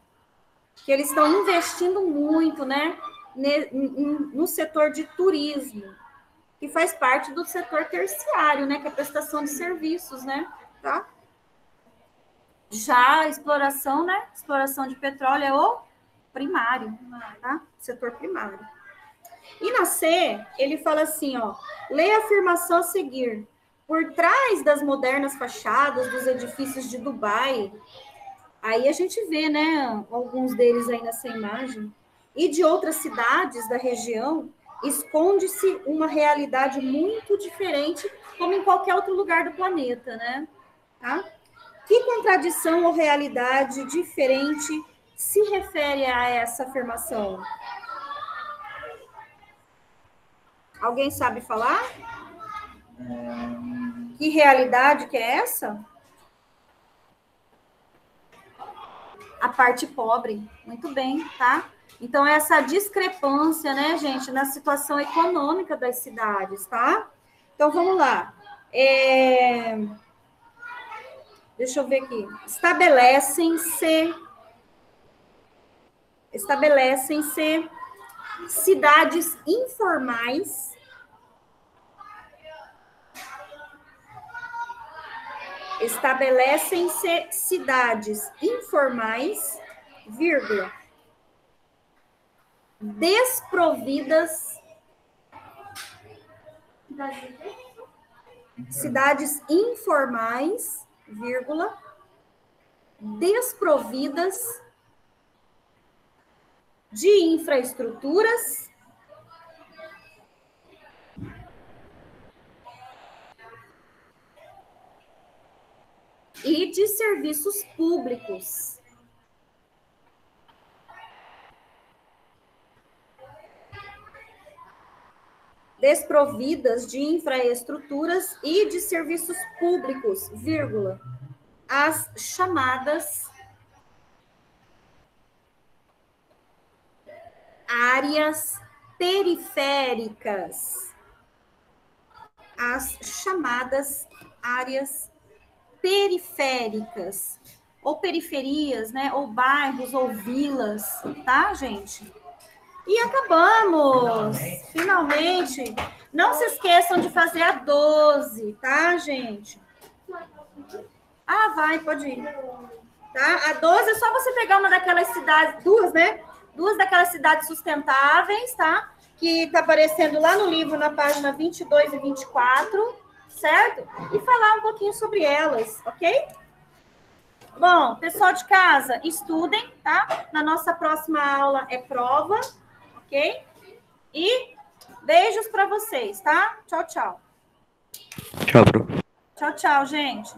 Que eles estão investindo muito, né? No setor de turismo, que faz parte do setor terciário, né? Que é a prestação de serviços, né? Tá? Já a exploração, né? Exploração de petróleo é o primário, tá? Setor primário. E na C, ele fala assim, ó, leia a afirmação a seguir. Por trás das modernas fachadas dos edifícios de Dubai, aí a gente vê, né, alguns deles aí nessa imagem, e de outras cidades da região, esconde-se uma realidade muito diferente, como em qualquer outro lugar do planeta, né? Tá? Que contradição ou realidade diferente se refere a essa afirmação? Alguém sabe falar? Que realidade que é essa? A parte pobre. Muito bem, tá? Então, essa discrepância, né, gente, na situação econômica das cidades, tá? Então, vamos lá. Deixa eu ver aqui. Estabelecem-se cidades informais vírgula, desprovidas cidades informais, vírgula, desprovidas de infraestruturas e de serviços públicos. Desprovidas de infraestruturas e de serviços públicos, vírgula, as chamadas áreas periféricas. As chamadas áreas periféricas, ou periferias, né, ou bairros, ou vilas, tá, gente? E acabamos! Finalmente! Não se esqueçam de fazer a 12, tá, gente? Ah, vai, pode ir. Tá? A 12 é só você pegar uma daquelas cidades, duas, né? Duas daquelas cidades sustentáveis, tá? Que tá aparecendo lá no livro, na página 22 e 24, certo? E falar um pouquinho sobre elas, ok? Bom, pessoal de casa, estudem, tá? Na nossa próxima aula é prova, ok? E beijos para vocês, tá? Tchau, tchau. Tchau, Bru. Tchau, tchau, gente.